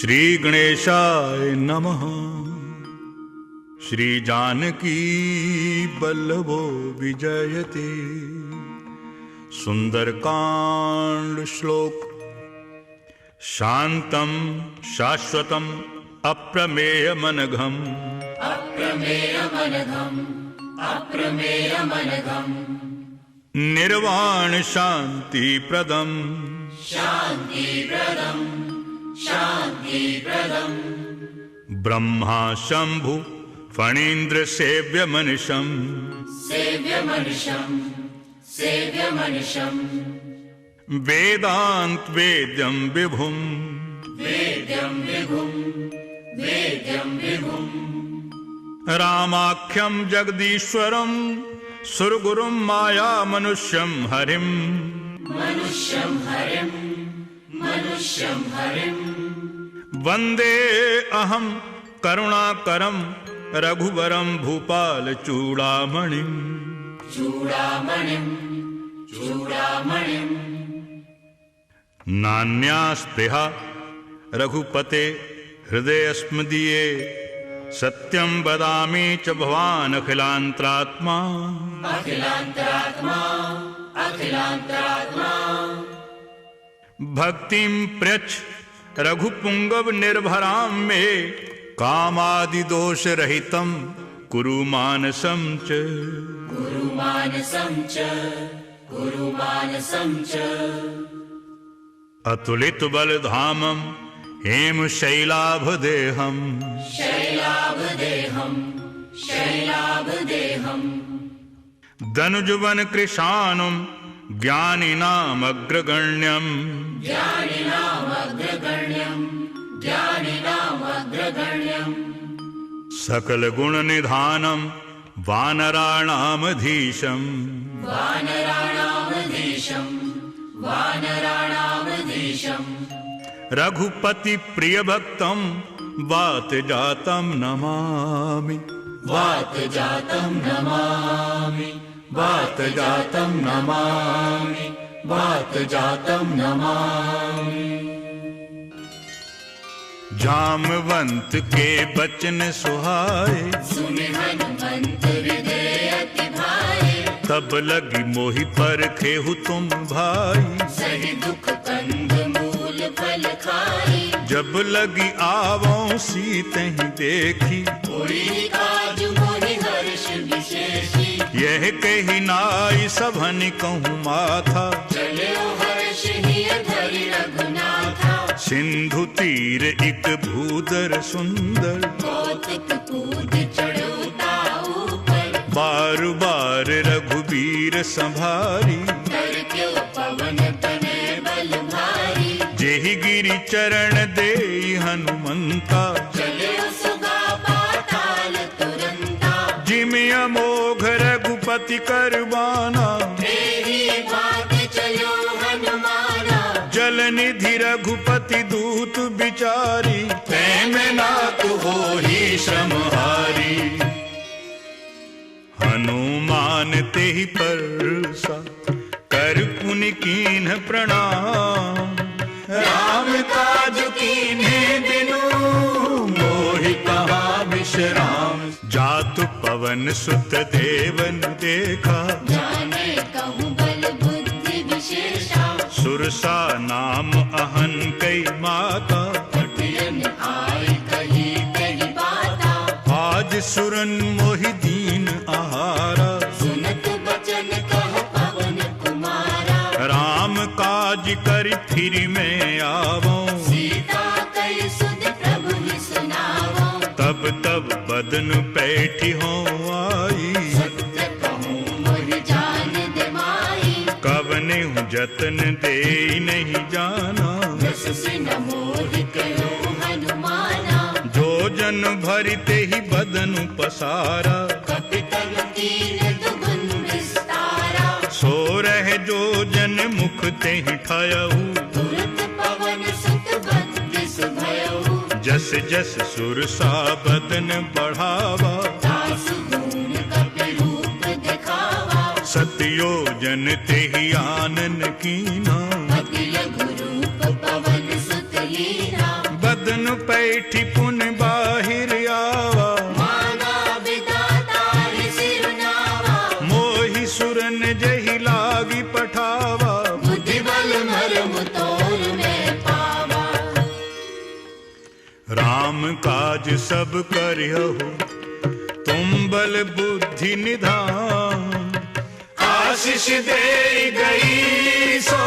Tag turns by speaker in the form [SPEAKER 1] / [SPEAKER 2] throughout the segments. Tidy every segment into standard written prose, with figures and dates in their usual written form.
[SPEAKER 1] श्री गणेशाय नमः। श्री जानकी बल्लभो विजयते। सुंदरकांड श्लोक। शांतं शाश्वतं अप्रमेयमनघम्
[SPEAKER 2] अप्रमेयमनघम्
[SPEAKER 1] निर्वाण शांतिप्रदम्
[SPEAKER 2] शान्तिप्रदम्
[SPEAKER 1] ब्रह्मा शंभु फणीन्द्र
[SPEAKER 2] सेव्यमनिशम्
[SPEAKER 1] वेदांत वेद्यं विभुम् रामाख्यं जगदीश्वरं सुरगुरुं माया मनुष्यं हरिम् वन्दे अहं करुणाकरं रघुवरं भूपाल चूड़ामणिम् नान्यास्पृहा रघुपते हृदयस्मदीये। सत्यं वदामि च भवान् अखिलान्तरात्मा भक्तिं प्रयच्छ रघुपुंगव निर्भरां मे। कामादिदोष रहितं कुरु मानसं च अतुलित बलधामं हेम शैलाभदेहम् दनुजवन कृशानुं ज्ञानिनामग्रगण्यम् सकल गुण निधानं वानराणामधीशम् रघुपति प्रिय भक्तं वात जातं नमामि। जामवंत के बचन सुहाए
[SPEAKER 2] सुने हनुमंत हृदय अति भाए।
[SPEAKER 1] तब लगी मोहि पर खेहु तुम भाई।
[SPEAKER 2] सही दुख कंद मूल फल खाई।
[SPEAKER 1] जब लगी आवों सीतहि देखी।
[SPEAKER 2] उड़ी काज मोहि हर्ष विशेषी।
[SPEAKER 1] यह कही नाई सभनि कहूँ माथा।
[SPEAKER 2] चले हर्ष हिय धरि रघुनाथा।
[SPEAKER 1] सिंधु तीर एक भूदर सुंदर।
[SPEAKER 2] कौतुक कूद चढ़ो ताऊ पर।
[SPEAKER 1] बार बार रघुबीर संभारी।
[SPEAKER 2] कर क्यों पवन तने बल भारी।
[SPEAKER 1] जेहि गिरि चरण देई हनुमंता।
[SPEAKER 2] चले सुगा पाताल तुरंता।
[SPEAKER 1] जिमि अमोघ रघुपति करवाना।
[SPEAKER 2] तेरी बात चलो हनुमाना।
[SPEAKER 1] जल निधि रघुपति दूत बिचारी। तैं नाथ होहि श्रमहारी। हनुमान तेहि परसा कर पुनि कीन्ह प्रणाम। राम काज कीन्हे बिनु मोहि कहाँ विश्राम। जातु पवन सुत देवन देखा।
[SPEAKER 2] जाने कहूँ बल बुद्धि विशेषा।
[SPEAKER 1] सुरसा नाम अहन कई माता।
[SPEAKER 2] पटियन आई कही कही बाता।
[SPEAKER 1] आज सुरन मोहि दीन आहारा।
[SPEAKER 2] सुनत बचन कह पवन कुमारा।
[SPEAKER 1] राम काज करि फिर मैं आवों।
[SPEAKER 2] सीता कई सुध प्रभु ही सुनावो।
[SPEAKER 1] तब बदन पैठी हो आई।
[SPEAKER 2] सत्य कहूँ मोहि जान दे माई।
[SPEAKER 1] कवने जतन दे नहीं जाना।
[SPEAKER 2] रस से न मोहि कहो हनुमाना।
[SPEAKER 1] जो जन भरते ही बदन पसारा।
[SPEAKER 2] कपितन कीन दुगुन विस्तारा।
[SPEAKER 1] सो रह जो जन मुख ते ही ठायऊ।
[SPEAKER 2] तुरत पवन सुत बत्तीस भयऊ।
[SPEAKER 1] जस जस सुरसा बदन बढ़ावा।
[SPEAKER 2] दासु गुण कपि रूप दिखावा।
[SPEAKER 1] सतयोजन ते ही आनन कीना।
[SPEAKER 2] अति लघु रूप पवन सुत लीना।
[SPEAKER 1] बदन पैठी पुन बाहिर आवा,
[SPEAKER 2] माना विधाता हि सिरुनावा,
[SPEAKER 1] मोहि सुरन जहि लागी पठावा,
[SPEAKER 2] बुद्धि बल मरम तोर में पावा।
[SPEAKER 1] राम काज सब करिहु तुम बल बुद्धि निधान, आशीष दे गई सो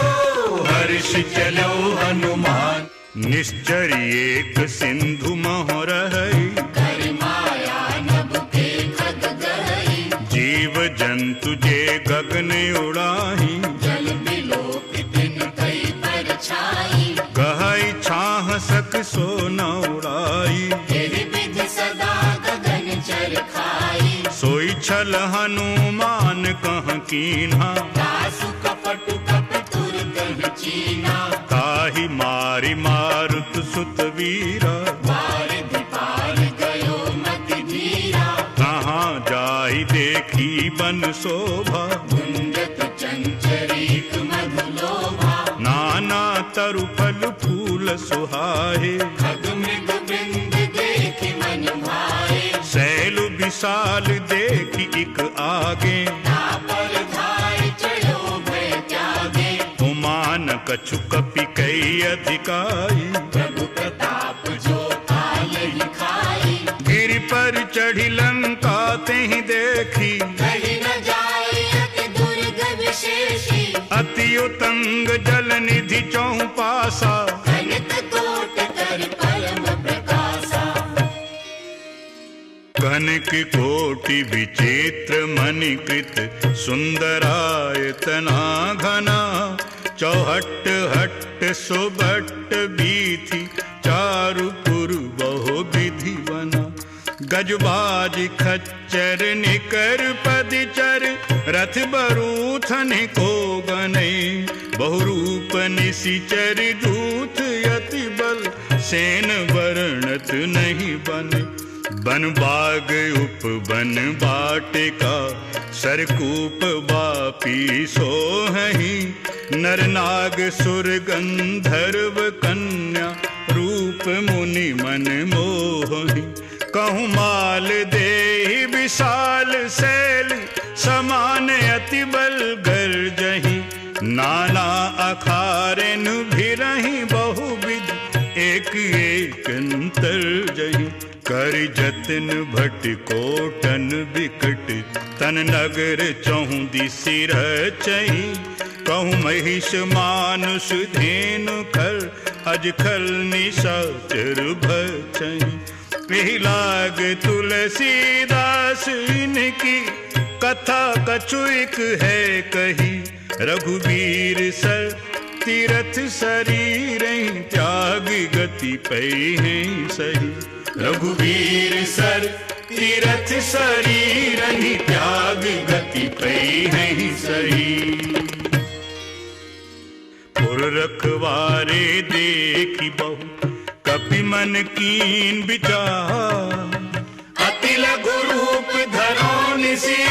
[SPEAKER 1] हर्ष चलो हनुमान, निश्चर एक सिंधु मोह रहई,
[SPEAKER 2] कर माया नभ के खग गई,
[SPEAKER 1] जीव जंतु जे गगन उड़ाही,
[SPEAKER 2] जल बिलोक दिन कई पर छाई,
[SPEAKER 1] कहई छाह सक सो न उड़ाई,
[SPEAKER 2] तेरी विधि सदा गगन चर खाई,
[SPEAKER 1] सोई छल हनुमान कह कीन्हा,
[SPEAKER 2] दासु कपट कप तुरत चीना,
[SPEAKER 1] ताहि मारि मारुत सुत वीरा,
[SPEAKER 2] पार पार गयो मति धीरा,
[SPEAKER 1] कहाँ जाहि देखी बन शोभा,
[SPEAKER 2] गुंजत चंचरीक मधुलोभा,
[SPEAKER 1] नाना तरु फल फूल सुहाए,
[SPEAKER 2] खग मृग वृंद देखि मन भाए,
[SPEAKER 1] शैल विशाल देखी इक आगे,
[SPEAKER 2] पर धाय चढ़ो भय त्यागे,
[SPEAKER 1] उमान कछु कपि कई अधिकाई,
[SPEAKER 2] प्रभु प्रताप जो काल ही खाई,
[SPEAKER 1] गिरि पर चढ़ी लंका तेहि देखी,
[SPEAKER 2] कहीं न जाए अति दुर्ग विशेषी,
[SPEAKER 1] अति उतंग जल निधि चौपासा,
[SPEAKER 2] घनित कोट कर परम प्रकाशा,
[SPEAKER 1] कनक कोटि विचित्र मणिकृत सुंदरायतना घना, चौहट हट सुबट बीथि चारु पुर बहु विधि बना, गजबाज खच्चर निकर पदचर, रथ बरूथन को गने, बहुरूप निशिचर दूत यति बल, सेन वर्णत नहीं बने, बन बाग उपवन बाटिका, सरकूप बापी सोहहि, नर नाग सुर गंधर्व कन्या, रूप मुनि मन मोहि, कहूँ माल देहि विशाल शैल, समान अति बल गर्जहि, नाना अखारेन भिरहि बहुविध, एक एक अंतर जहि, कर जतन भट कोटन विकट, तन नगर चहु दिसि रचहि, कहूँ महिष मानुष धेनु खर, अज खल निशाचर भचहि, एहि लाग तुलसीदास इनकी, कथा कछु एक है कही, रघुबीर सर तीरथ शरीर, त्याग गति पै हैं सही, रघुबीर सर तीरथ शरीर, त्याग गति पै हैं सही, पुर रखवारे देखी बहु कपि मन कीन विचार, अति लघु रूप धरो निसी,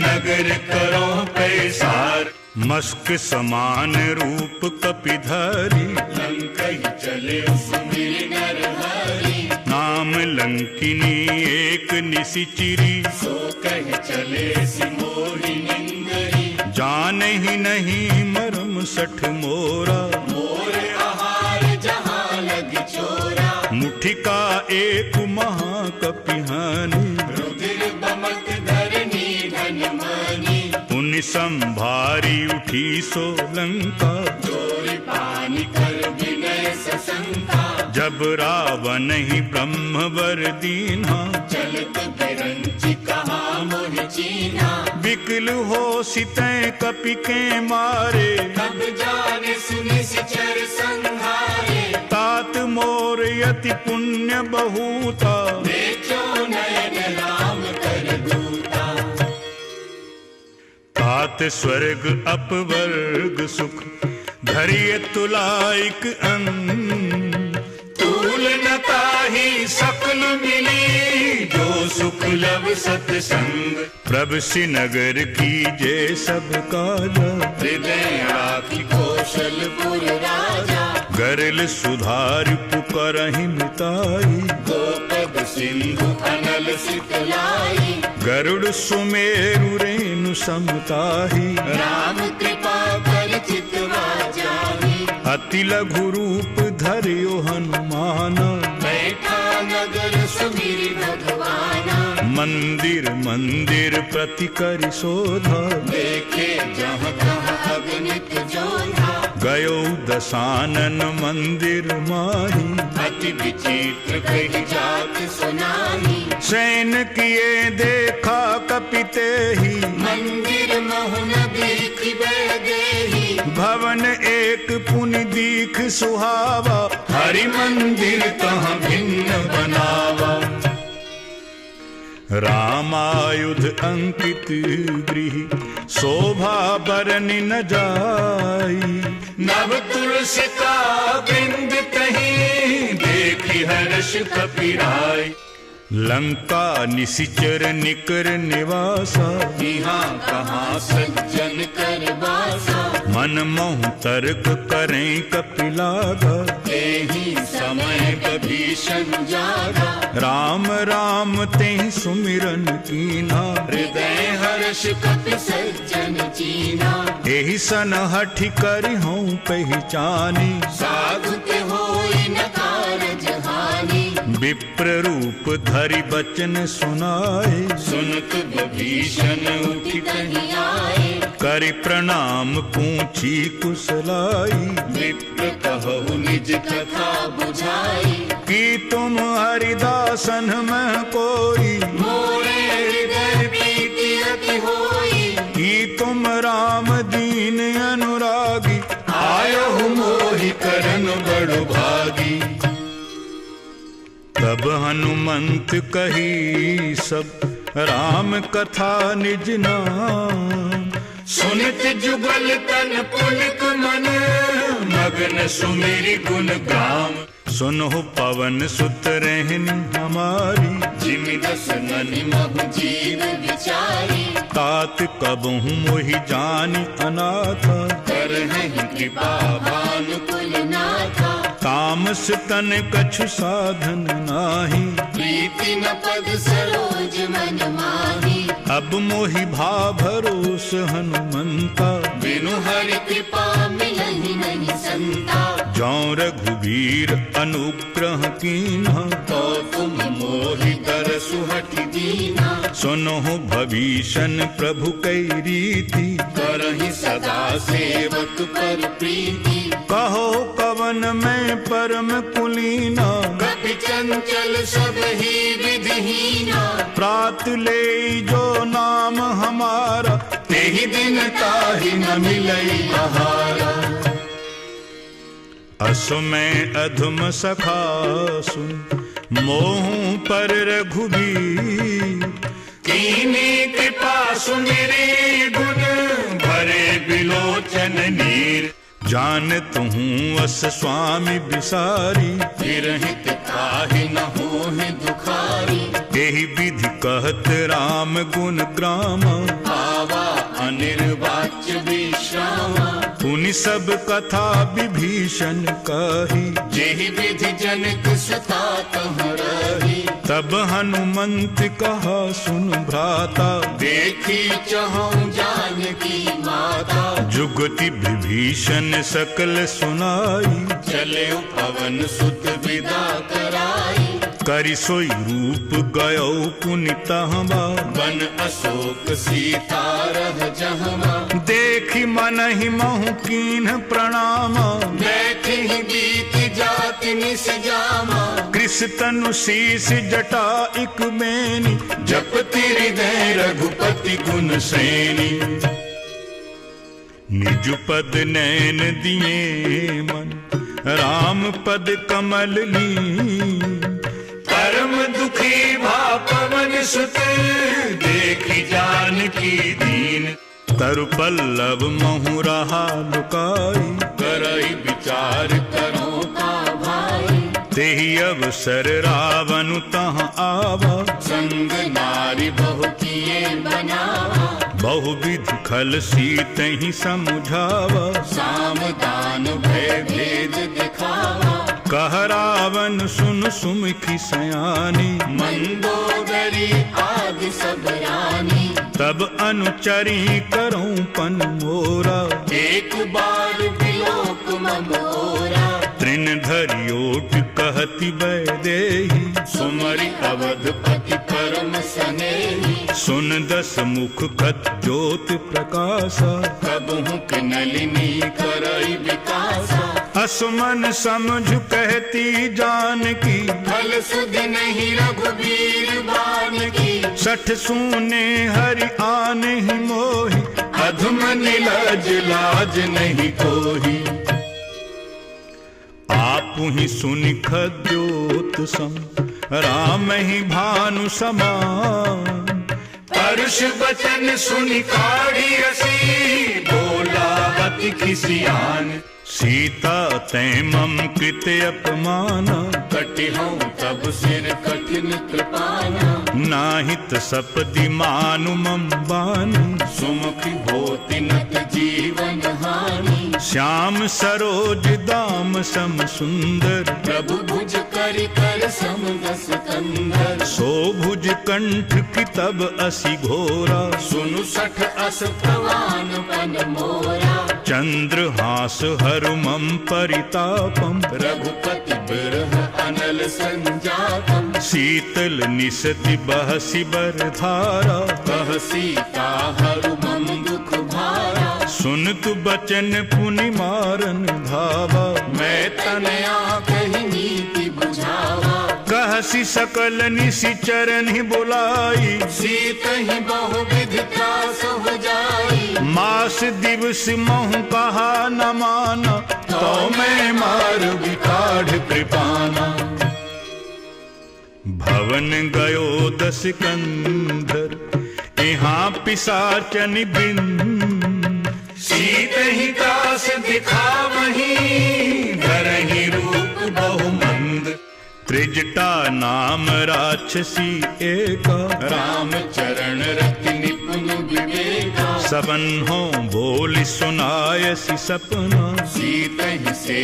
[SPEAKER 1] नगर करो पैसार, मस्क समान रूप कपिधारी,
[SPEAKER 2] लंकई चले सुमिर नरहरि,
[SPEAKER 1] नाम लंकिनी एक निशिचिरी,
[SPEAKER 2] सो कह चले सिमोहि निंदरी,
[SPEAKER 1] जानहि नहीं मरम सठ मोरा,
[SPEAKER 2] मोर आहार जहाँ लग चोरा,
[SPEAKER 1] मुठिका एक महाकपिहानी,
[SPEAKER 2] रुधिर बमक धरनी धन मानी,
[SPEAKER 1] पुनि संभारी उठी सो लंका,
[SPEAKER 2] चोरी पानी कर विनय सशंका,
[SPEAKER 1] जब रावण ही ब्रह्म वर दीन्हा,
[SPEAKER 2] चलत बिरंचि कहा मोहि चीन्हा,
[SPEAKER 1] विकल हो सितै कपि के मारे,
[SPEAKER 2] तब जाने सुनि सिचर संहारे,
[SPEAKER 1] तात मोर यति पुण्य बहुता,
[SPEAKER 2] देखो नयन राम कर दूता,
[SPEAKER 1] तात स्वर्ग अपवर्ग सुख, धरिय तुलाइक अंग, तूल न ताहि सकल मिली, जो सुख लब सतसंग, प्रभ श्रीनगर की जय सब काजा,
[SPEAKER 2] हृदय राखी कौशलपुर राजा,
[SPEAKER 1] गरल सुधार पुकारहि मिताई,
[SPEAKER 2] गोपद सिंधु अनल सितलाई,
[SPEAKER 1] गरुड़ सुमेरु रेणु समताहि,
[SPEAKER 2] राम कृपा कर चितवा जाहि,
[SPEAKER 1] अति लघु रूप धर्यो हनुमान,
[SPEAKER 2] बैठा नगर सुमिरि भगवाना,
[SPEAKER 1] मंदिर मंदिर प्रति करि शोधा,
[SPEAKER 2] देखे जहाँ तहाँ अगणित जोधा,
[SPEAKER 1] गयो दशानन मंदिर माही,
[SPEAKER 2] अति विचित्र कही जात सुनाही,
[SPEAKER 1] सैन किए देखा कपिते ही,
[SPEAKER 2] मंदिर मोहन देखि देही,
[SPEAKER 1] भवन एक पुनि दीख सुहावा, हरि मंदिर तहाँ भिन्न बनावा, रामायुध अंकित गृह शोभा बरनि न जाई,
[SPEAKER 2] नव तुलसी का बिंद कहीं, देखी हर्ष कपिराई,
[SPEAKER 1] लंका निशिचर निकर निवासा,
[SPEAKER 2] यहाँ कहाँ सज्जन कर वासा,
[SPEAKER 1] मन मोह तर्क करें कपिलागा,
[SPEAKER 2] तेहि समय विभीषण जागा,
[SPEAKER 1] राम राम तेहि सुमिरन कीना,
[SPEAKER 2] हृदय हर्ष कपि सज्जन चीना,
[SPEAKER 1] एहि सन हठि करिहौं पहचानी,
[SPEAKER 2] साधु के होई न कारज हानि,
[SPEAKER 1] विप्र रूप धरि बचन सुनाए,
[SPEAKER 2] सुनत विभीषण उठि कहि आए,
[SPEAKER 1] करि प्रणाम पूछी कुशलाई,
[SPEAKER 2] विप्र कहु निज कथा बुझाई,
[SPEAKER 1] कि तुम हरिदासन में कोई,
[SPEAKER 2] मोरे हृदय प्रीति अति होई,
[SPEAKER 1] कि तुम राम दीन अनुरागी,
[SPEAKER 2] आयो मोहि करन बड़ भागी,
[SPEAKER 1] तब हनुमंत कही सब राम कथा निज नाम,
[SPEAKER 2] सुनित जुगल तन पुलक मन, मगन सुमिरि गुण गाम,
[SPEAKER 1] सुनो पवन सुत रहन हमारी,
[SPEAKER 2] जिमि दस ननि महु जीव विचारी,
[SPEAKER 1] तात कबहु मोहि जानि अनाथा,
[SPEAKER 2] करहिं कृपा भानुकुल नाथा,
[SPEAKER 1] तामस तन कछु साधन नाही,
[SPEAKER 2] प्रीति न पद सरोज मन माही,
[SPEAKER 1] अब मोहि भा भरोस हनुमंता,
[SPEAKER 2] बिनु हरि कृपा मिलहि नहीं संता,
[SPEAKER 1] जौं रघुबीर अनुग्रह कीन्हा,
[SPEAKER 2] तो तुम मोहि तरसु हठि दीना,
[SPEAKER 1] सुनो भविषण प्रभु कई रीति,
[SPEAKER 2] करहि सदा सेवक पर प्रीति,
[SPEAKER 1] कहो कवन में परम कुलीना,
[SPEAKER 2] कपि चंचल सब ही विधिहीना,
[SPEAKER 1] प्रात ले जो नाम हमारा,
[SPEAKER 2] तेहि दिन ताहि न मिलई बहारा,
[SPEAKER 1] असु में अधम सखा सुन, मोह पर रघुबीर,
[SPEAKER 2] कीनी कृपा सुमिरि गुण, भरे बिलोचन नीर,
[SPEAKER 1] जानत हूँ अस स्वामी बिसारी,
[SPEAKER 2] विरहित काहि न होहि दुखारी,
[SPEAKER 1] एहि विधि कहत राम गुण ग्रामा,
[SPEAKER 2] आवा अनिर्वाच्य विश्रामा,
[SPEAKER 1] पुनि सब कथा विभीषण कही,
[SPEAKER 2] जेहि विधि जनक सुता तह रही,
[SPEAKER 1] तब हनुमंत कहा सुन भ्राता,
[SPEAKER 2] देखी चहु जानकी माता,
[SPEAKER 1] जुगति विभीषण सकल सुनाई,
[SPEAKER 2] चले पवन सुत विदा कराई,
[SPEAKER 1] करि सोई रूप गयो पुनि तहवा,
[SPEAKER 2] वन अशोक सीता रह जहवा,
[SPEAKER 1] देखि मन ही महु कीन्ह प्रणामा,
[SPEAKER 2] बैठे ही बीत जाति निस जामा,
[SPEAKER 1] कृष तनु शीस जटा इक बेनी,
[SPEAKER 2] जपति हृदय रघुपति गुण सैनी,
[SPEAKER 1] निज पद नैन दिए मन, राम पद कमल ली,
[SPEAKER 2] परम दुखी भा पवन सुत, देखी जानकी दीन,
[SPEAKER 1] तरु पल्लव महु रहा लुकाई,
[SPEAKER 2] करई विचार करो का भाई,
[SPEAKER 1] तेहि अवसर रावण तहाँ आवा,
[SPEAKER 2] संग नारी बहु किए बनावा,
[SPEAKER 1] बहुविध खल सीत ही समुझावा,
[SPEAKER 2] साम दान भय भेद दिखावा।
[SPEAKER 1] कह रावण सुन सुमुखी सयानी,
[SPEAKER 2] मंदोदरी आदि सब रानी।
[SPEAKER 1] तब अनुचरी करऊं पन मोरा,
[SPEAKER 2] एक बार विलोक ममोरा।
[SPEAKER 1] तृण धरि ओट कहति वैदेही,
[SPEAKER 2] सुमरि अवधपति परम सनेही।
[SPEAKER 1] सुन दस मुख कत ज्योत प्रकाशा,
[SPEAKER 2] कबहु के नलिनी करई विकासा।
[SPEAKER 1] असमन समझ कहती जानकी,
[SPEAKER 2] फल सुध नहीं रघुबीर बान की।
[SPEAKER 1] सठ सूने हरि आन ही मोहि,
[SPEAKER 2] अधम निलज लाज नहीं कोही।
[SPEAKER 1] आपु ही सुनि खद्योत सम, राम ही भानु समान।
[SPEAKER 2] परुष बचन सुनि काढ़ी असी, बोला अति खिसियान।
[SPEAKER 1] सीता तै मम कृत अपमाना,
[SPEAKER 2] कटिहऊँ तब सिर कठिन कृपाना।
[SPEAKER 1] नाहित सपदि मानु मम बानी,
[SPEAKER 2] सुमुखी होति नत जीवन हानि।
[SPEAKER 1] श्याम सरोज दाम सम सुंदर,
[SPEAKER 2] प्रभु भुज करि कर सम दस कंधर।
[SPEAKER 1] सो भुज कंठ की तब असी घोरा,
[SPEAKER 2] सुनु सठ अस प्रवान पन मोरा।
[SPEAKER 1] चंद्रहास हरु मम परितापम,
[SPEAKER 2] रघुपति बिरह अनल संजातम।
[SPEAKER 1] शीतल निसति बहसी बरधारा,
[SPEAKER 2] कह सीता हरु मम दुख भारा।
[SPEAKER 1] सुन तु बचन पुनि मारन धावा,
[SPEAKER 2] मैं तनया कही नीति बुझावा।
[SPEAKER 1] कहसी सकल निशिचर ही बुलाई,
[SPEAKER 2] सीत ही बहुविध त्रास हो जाई।
[SPEAKER 1] मास दिवस महु कहा न माना,
[SPEAKER 2] तो मैं मार विकाढ़ कृपाना।
[SPEAKER 1] भवन गयो दस कंधर, यहाँ पिशाचन बिन।
[SPEAKER 2] सीत ही दास दिखावही, धरहि रूप बहुमंद।
[SPEAKER 1] त्रिजटा नाम राक्षसी एका,
[SPEAKER 2] राम चरण रति निपुण विवेका।
[SPEAKER 1] सबन हो बोल सुनायसी सपना,
[SPEAKER 2] सीत ही से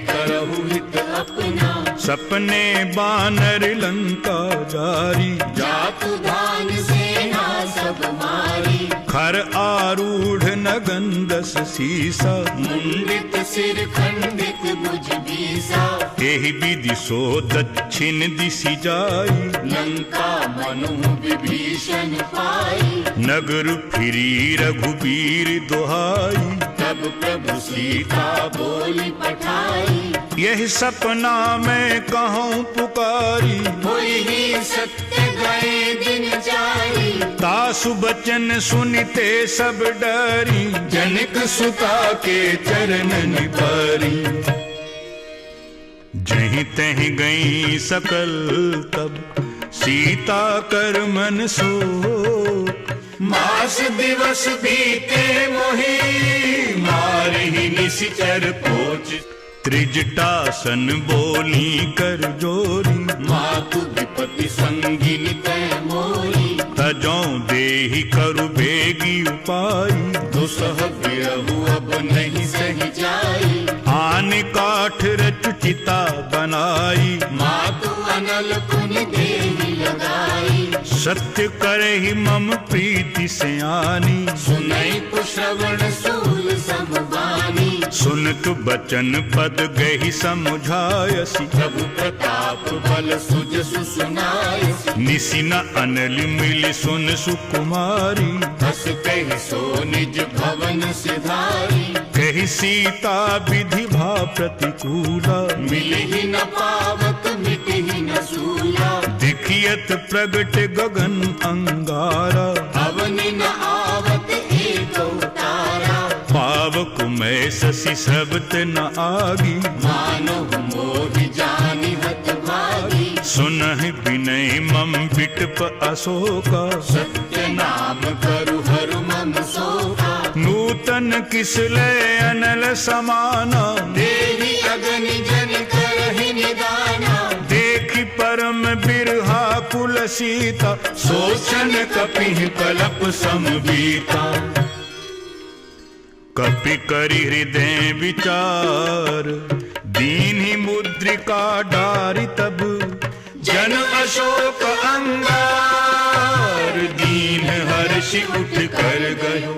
[SPEAKER 2] करहु हित अपना।
[SPEAKER 1] सपने बानर लंका जारी,
[SPEAKER 2] जातु धान सेना सब मारी।
[SPEAKER 1] खर आरूढ़ नगन दस सीसा,
[SPEAKER 2] मुंडित सिर खंडित भुज बीसा।
[SPEAKER 1] एहि विधि सो दक्षिण दिशि जाई,
[SPEAKER 2] लंका मनु विभीषण पाई।
[SPEAKER 1] नगर फिरी रघुबीर दुहाई।
[SPEAKER 2] तब प्रभु सीता बोली पठाई।
[SPEAKER 1] यही सपना मैं कहूँ पुकारी,
[SPEAKER 2] हुई ही सत्य गए दिन जारी।
[SPEAKER 1] तासु बचन सुनिते सब डरी,
[SPEAKER 2] जनक सुता के चरण निपारी।
[SPEAKER 1] जहीं तहीं गई सकल तब, सीता कर मन सो।
[SPEAKER 2] मास दिवस बीते मोहि, मारहि निशिचर पोच।
[SPEAKER 1] त्रिजटासन बोली कर जोरी,
[SPEAKER 2] मातु विपति संगिनी तै मोरी।
[SPEAKER 1] तजों देहि करु बेगी उपाई,
[SPEAKER 2] दुसह बिरहु अब नहीं सही जाई।
[SPEAKER 1] आन काठ रचु चिता बनाई,
[SPEAKER 2] मातु अनल पुनि देहि लगाई।
[SPEAKER 1] सत्य करहि मम प्रीति सयानी।
[SPEAKER 2] सुनई तु श्रवण सूल समबानी।
[SPEAKER 1] सुन तु बचन पद गहि समुझायसी,
[SPEAKER 2] प्रभु प्रताप बल सुजसु सुनायसी।
[SPEAKER 1] निसि न अनल मिल सुन सुकुमारी।
[SPEAKER 2] हस कहि सो निज भवन सिधारी।
[SPEAKER 1] कहि सीता विधि भा प्रतिकूला,
[SPEAKER 2] मिलहि न पावत मिटहि न सूला।
[SPEAKER 1] दिखियत प्रगट गगन अंगारा,
[SPEAKER 2] अवनि न आवत एक तारा।
[SPEAKER 1] पावक मैं शशि सबत न आगी,
[SPEAKER 2] मानव मोहि जानि हत भागी।
[SPEAKER 1] सुनहि विनय मम बिटप अशोका,
[SPEAKER 2] सत्य नाम करु हरु मम शोका।
[SPEAKER 1] नूतन किसलय अनल समाना,
[SPEAKER 2] देहि अगनि जन करहि निदाना।
[SPEAKER 1] देखि परम बिरहा व्याकुल सीता, सोचन कपिहि कलप समबीता। कपि करि हृदय विचार, दीन्हि मुद्रिका डारि तब, जन अशोक अंगार, दीन हर्षि उठ कर गयो।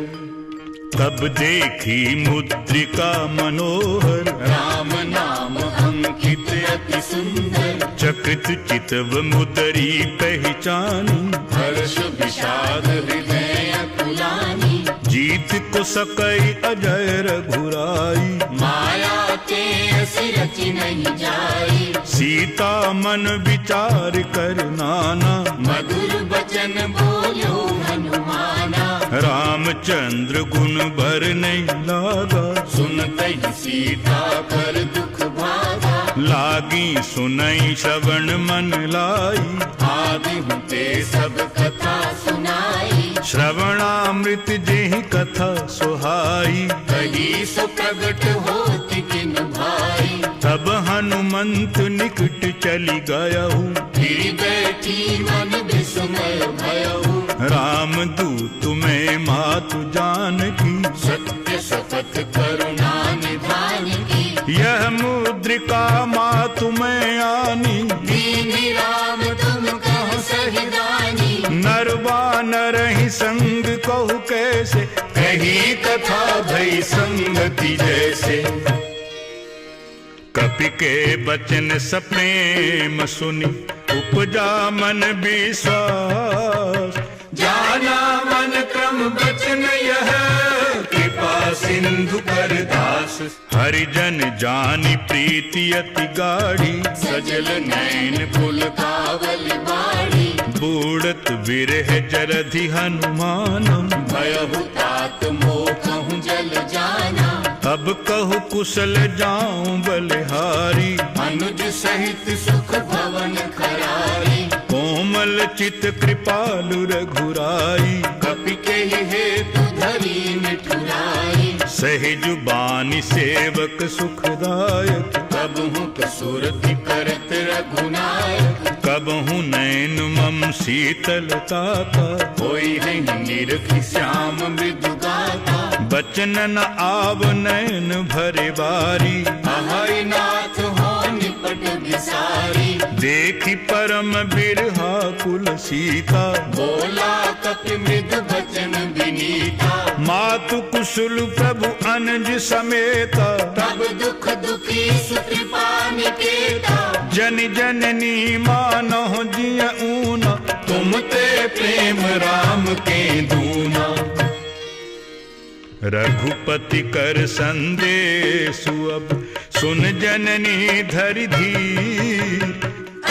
[SPEAKER 1] तब देखी मुद्रिका मनोहर,
[SPEAKER 2] राम नाम अंकित अति सुंदर।
[SPEAKER 1] चकित चितव मुदरी पहचानी,
[SPEAKER 2] हर्ष विषाद हृदय अकुलानी।
[SPEAKER 1] जीत को सकई अजय रघुराई,
[SPEAKER 2] माया ते असि रचि नहीं जाई।
[SPEAKER 1] सीता मन विचार कर नाना,
[SPEAKER 2] मधुर बचन बोलो हनुमाना।
[SPEAKER 1] रामचंद्र गुण बर नहीं लागा,
[SPEAKER 2] सुनते ही सीता कर दुख भागा।
[SPEAKER 1] लागी सुनई श्रवण मन लाई,
[SPEAKER 2] आदि ते सब कथा सुनाई।
[SPEAKER 1] श्रवणामृत जेहि कथा सुहाई,
[SPEAKER 2] कही सो प्रगट होति किन भाई।
[SPEAKER 1] तब हनुमंत निकट चली गयहु,
[SPEAKER 2] फिर बैठी मन विस्मय भयहु।
[SPEAKER 1] राम दूत में मातु जानकी,
[SPEAKER 2] सत्य शपथ करुणा निधान की।
[SPEAKER 1] यह मुद्रिका मातु में आनी,
[SPEAKER 2] दीनि राम तुम कहो सही दानी।
[SPEAKER 1] नर बानर ही संग कहु कैसे, कही कथा भई संगति जैसे। कपि के बचन सप्रेम सुनि, उपजा मन विश्वास। जाना मन क्रम बचन यह, कृपा सिंधु कर दास। हरिजन जानि प्रीति अति गाढ़ी,
[SPEAKER 2] सजल नैन कुल कावल बाड़ी।
[SPEAKER 1] बूढ़त विरह जरधि हनुमान,
[SPEAKER 2] भयहु तात मोह कहूँ जल जाना।
[SPEAKER 1] अब कहु कुशल जाऊं बलिहारी,
[SPEAKER 2] अनुज सहित सुख भवन खरारी।
[SPEAKER 1] कोमल चित कृपालु रघुराई,
[SPEAKER 2] कपि के हेतु धरी मिठुराई।
[SPEAKER 1] सहजु बानी सेवक सुखदायक,
[SPEAKER 2] कबहु कसुरति करत रघुनायक।
[SPEAKER 1] कबहु नैन मम शीतलता का,
[SPEAKER 2] होई है निरखि श्याम मृदु गाता।
[SPEAKER 1] बचन न आव नैन भरे बारी,
[SPEAKER 2] अहै नाथ हो निपट विसारी।
[SPEAKER 1] देखी परम बिरहा कुल सीता,
[SPEAKER 2] बोला कपि मृदु बचन विनीता।
[SPEAKER 1] मातु कुशल प्रभु अनुज समेता,
[SPEAKER 2] तब दुख दुखी सुकृपा निकेता।
[SPEAKER 1] जन जननी मानहु जिय ऊना, तुम ते प्रेम राम के दूना। रघुपति कर संदेशु अब, सुन जननी धरि धीर।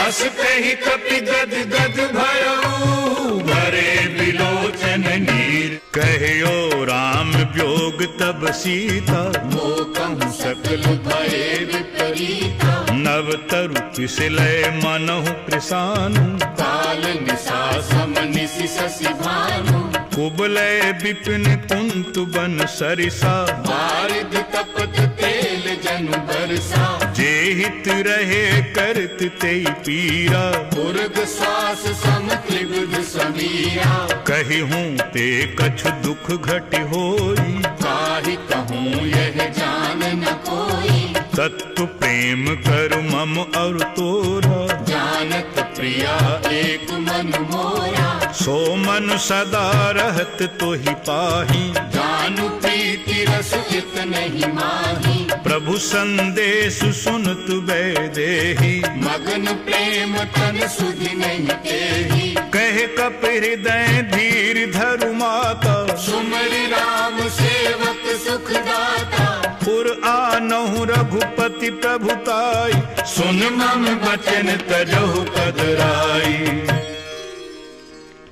[SPEAKER 1] अस कहि कपि गद गद भयउ, भरे बिलोचन नीर। कहियो राम व्योग तब सीता,
[SPEAKER 2] मोह कहूँ सकल भय विपरीता।
[SPEAKER 1] नव तरु पिसलय मनहु कृसानु,
[SPEAKER 2] काल निशा सम निशि शशि भानु।
[SPEAKER 1] कुबलय विपिन कुंतु बन सरिसा,
[SPEAKER 2] बारिद तपत तेल जनु बरसा।
[SPEAKER 1] जे हित रहे करत तेई पीरा,
[SPEAKER 2] उर्ग श्वास सम त्रिविध समीरा।
[SPEAKER 1] कहिहूँ ते कछु दुख घट होई,
[SPEAKER 2] काहि कहूँ यह जान न कोई।
[SPEAKER 1] तत्व प्रेम करु मम और तोरा,
[SPEAKER 2] जानत प्रिया एक मन मोरा।
[SPEAKER 1] सो मन सदा रहत तोहि पाही,
[SPEAKER 2] जानु प्रीति रस चित नहीं माही।
[SPEAKER 1] प्रभु संदेश सुनत वैदेही,
[SPEAKER 2] मगन प्रेम तन सुधि नहीं तेही।
[SPEAKER 1] कहे कप हृदय धीर धरु माता,
[SPEAKER 2] सुमरि राम सेवक सुख दाता।
[SPEAKER 1] पुर आनहु रघुपति प्रभुताई, सुन मम बचन तजहु पदराई।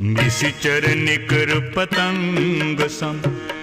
[SPEAKER 1] निशिचर निकर पतंग सम,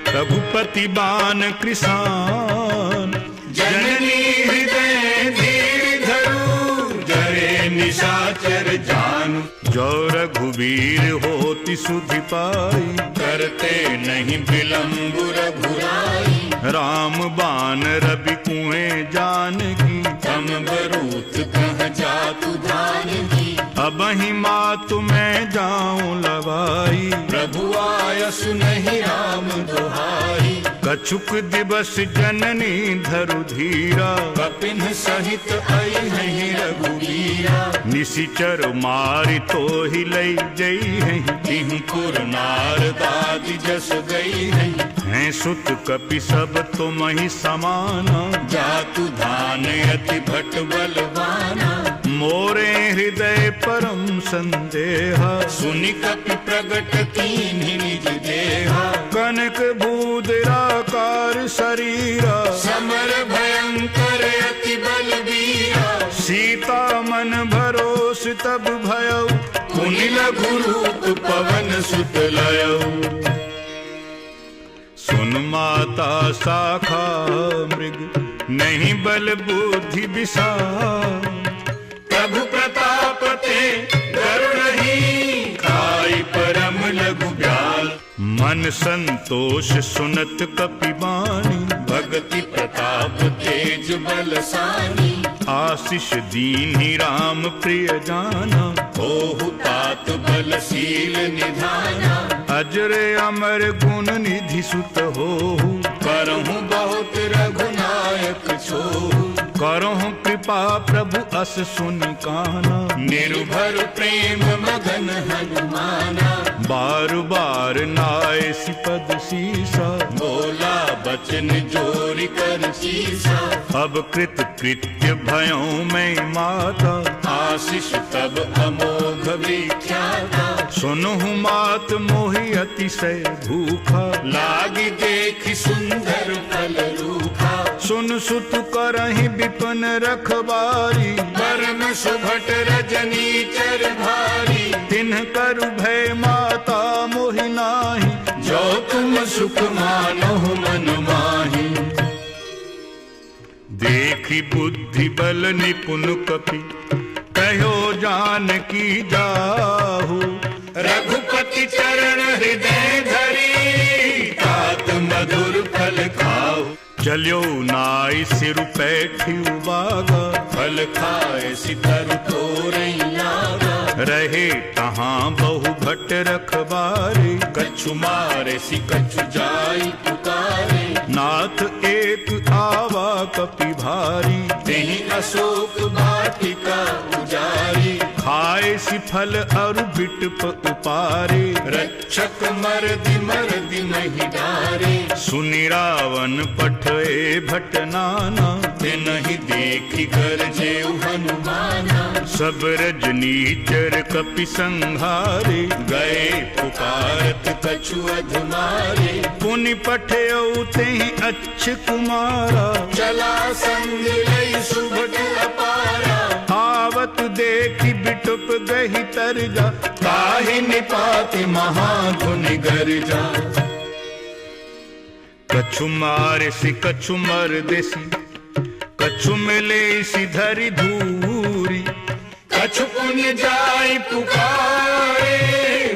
[SPEAKER 1] रघुपति बान कृसान। जननी हृदय धीर धरु, जरे निशाचर जानु। जो रघुवीर होति सुधि पाई,
[SPEAKER 2] करते नहीं विलंब रघुराई।
[SPEAKER 1] राम बान रवि कुएं जानकी,
[SPEAKER 2] तम बरूत कह जातु धान की।
[SPEAKER 1] अबहि मातु मैं जाऊं लवाई,
[SPEAKER 2] प्रभु आयसु नहीं राम दुहाई।
[SPEAKER 1] कछुक दिवस जननी धरु धीरा,
[SPEAKER 2] कपिन सहित आई नहीं रघुवीरा।
[SPEAKER 1] निशिचर मारि तो ही लई जई है,
[SPEAKER 2] तिहु पुर नारदादि जस गई है।
[SPEAKER 1] हैं सुत कपि सब तुम ही समाना,
[SPEAKER 2] जातु धान अति भट बलवाना।
[SPEAKER 1] मोरे हृदय परम संदेहा,
[SPEAKER 2] सुनि कपि प्रगट कीन्हि निज देहा।
[SPEAKER 1] कनक भूदराकार शरीरा,
[SPEAKER 2] समर भयंकर अति बलवीरा।
[SPEAKER 1] सीता मन भरोस तब भयउ,
[SPEAKER 2] मुनि लघु रूप पवन सुत लयऊ।
[SPEAKER 1] सुन माता शाखा मृग, नहीं बल बुद्धि विशाल।
[SPEAKER 2] प्रभु प्रताप ते गरुड़हि, खाई परम लघु ब्याल।
[SPEAKER 1] मन संतोष सुनत कपि बानी,
[SPEAKER 2] भगति प्रताप तेज बलसानी।
[SPEAKER 1] आशीष दीन्हि राम प्रिय जाना,
[SPEAKER 2] होहु तात बलशील निधाना।
[SPEAKER 1] अजर अमर गुण निधि सुत होहु,
[SPEAKER 2] करहु बहुत रघुनायक छोहु।
[SPEAKER 1] करहु कृपा प्रभु अस सुन काना।
[SPEAKER 2] निर्भर प्रेम मगन हनुमाना।
[SPEAKER 1] बार बार नाय सिपद सीसा,
[SPEAKER 2] बोला बचन जोरि कर सीसा।
[SPEAKER 1] अब कृत कृत्य भयों में माता,
[SPEAKER 2] आशीष तब अमोघ विख्याता।
[SPEAKER 1] सुनहु मात मोहि अतिशय भूखा,
[SPEAKER 2] लागी देखि सुंदर फल रूखा।
[SPEAKER 1] सुन सुत करहि विपिन रखबारी,
[SPEAKER 2] परम सुभट रजनी चर भारी।
[SPEAKER 1] तिन्ह करु भय माता मोहि नाही,
[SPEAKER 2] जो तुम सुख मानहु मन माही।
[SPEAKER 1] देखी बुद्धि बल निपुण कपि, कहो जानकी जाहु।
[SPEAKER 2] रघुपति चरण हृदय धरी, तात मधुर फल खाओ।
[SPEAKER 1] चलियो नाई सिर पैठी बागा,
[SPEAKER 2] फल खाए सितर तोरई लागा।
[SPEAKER 1] रहे तहाँ बहु भट रखबारे,
[SPEAKER 2] कछु मारे सि कछु जाई पुकारे।
[SPEAKER 1] नाथ एक आवा कपि भारी,
[SPEAKER 2] तेहि अशोक वाटिका उजारी।
[SPEAKER 1] खाए सि फल अरु बिटप उपारे,
[SPEAKER 2] रक्षक मरदि महि डारे।
[SPEAKER 1] सुनि रावण पठए भट नाना,
[SPEAKER 2] तिनहि देखि गरजेउ हनुमाना।
[SPEAKER 1] सब रजनीचर कपि संहारे,
[SPEAKER 2] गए पुकारत कछु अधमारे।
[SPEAKER 1] पुनि पठयउ तेहि अच्छ कुमारा,
[SPEAKER 2] चला संग लई सुभट अपारा।
[SPEAKER 1] आवत देखि बिटुप गहि तरजा,
[SPEAKER 2] ताहि निपाति महाधुनि गर्जा।
[SPEAKER 1] कछु मारे सि कछु मर देसी, कछु मिले सि धरि धूरी।
[SPEAKER 2] कछु पुण्य जाय पुकारे,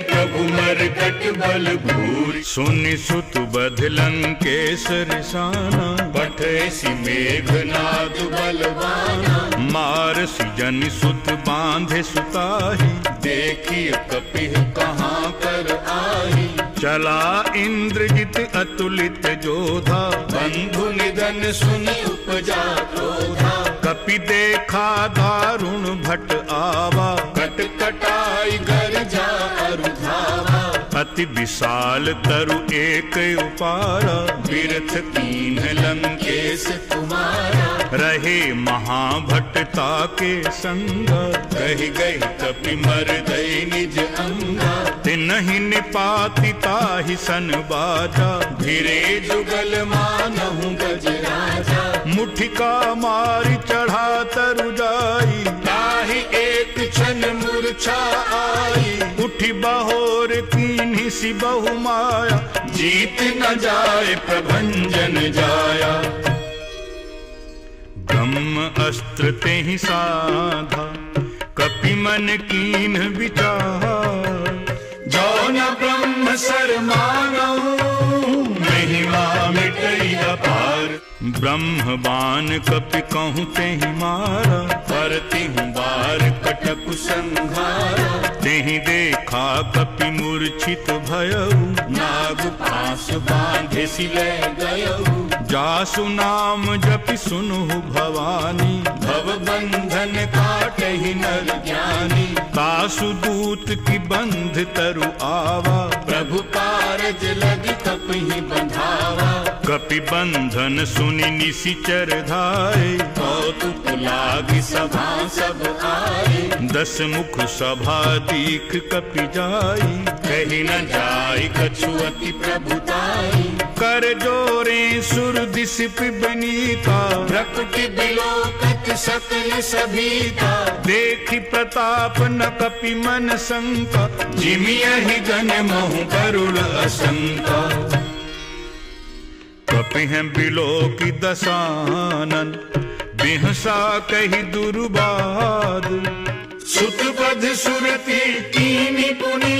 [SPEAKER 2] प्रभु मरकट बल भूरि।
[SPEAKER 1] सुनि सुत बध लंकेश रिसाना,
[SPEAKER 2] पठे सि मेघनाद बलवाना।
[SPEAKER 1] मार सि जन सुत बांधे सुताही,
[SPEAKER 2] देखिए कपिह कहाँ कर आही।
[SPEAKER 1] चला इंद्रजित अतुलित जोधा,
[SPEAKER 2] बंधु निधन सुनि उपजा क्रोधा।
[SPEAKER 1] कपि देखा दारुण भट आवा,
[SPEAKER 2] कट कटाई गर्जा अरु धावा।
[SPEAKER 1] अति विशाल तरु एक उपारा,
[SPEAKER 2] बिरथ कीन्ह लंकेश कुमारा।
[SPEAKER 1] रहे महाभट्टता के संग,
[SPEAKER 2] कहि गहि कपि मरदई निज अंगा।
[SPEAKER 1] तिनहि निपाति ताहि सन बाजा,
[SPEAKER 2] भिरे जुगल मानहु गजराजा।
[SPEAKER 1] मुठिका मारि चढ़ा तरु जाई,
[SPEAKER 2] ताहि एक क्षण मूर्छा आई।
[SPEAKER 1] उठि बहोर कीन्हि सि बहु माया,
[SPEAKER 2] जीत न जाय प्रभंजन जाया।
[SPEAKER 1] ब्रह्म अस्त्र तेहि साधा, कपि मन कीन्ह विचार।
[SPEAKER 2] जो न ब्रह्म सर मानहु, महिमा मिटई अपार।
[SPEAKER 1] ब्रह्मबान कपि कहूँ तेहि मारा,
[SPEAKER 2] करती हूँ बार कटक संघारा।
[SPEAKER 1] तेहि देखा कपि मूर्छित भयउ,
[SPEAKER 2] नाग पास बांधे सिले गयऊ।
[SPEAKER 1] जासु नाम जपि सुनहु भवानी,
[SPEAKER 2] भव बंधन काटहि नर ज्ञानी।
[SPEAKER 1] तासु दूत की बंध तरु आवा,
[SPEAKER 2] प्रभु कारज लगी कपहि बंधावा।
[SPEAKER 1] कपि बंधन सुनि निशिचर धाये,
[SPEAKER 2] कौतुक लागी सभा सब आए।
[SPEAKER 1] 10 मुख सभा दीख कपि जाई,
[SPEAKER 2] कही न जाय कछु अति प्रभुताई।
[SPEAKER 1] कर जोरे सुर दिस पिबनीता,
[SPEAKER 2] प्रकृति बिलोकत सकल सभीता।
[SPEAKER 1] देखि प्रताप न कपि मन शंका,
[SPEAKER 2] जिमियहि जन महु गरुड़ असंका।
[SPEAKER 1] कपि हैं बिलोकि दसानन, बिहसा कहि दुर्बाद।
[SPEAKER 2] सुतपद सुरति कीनी पुनी,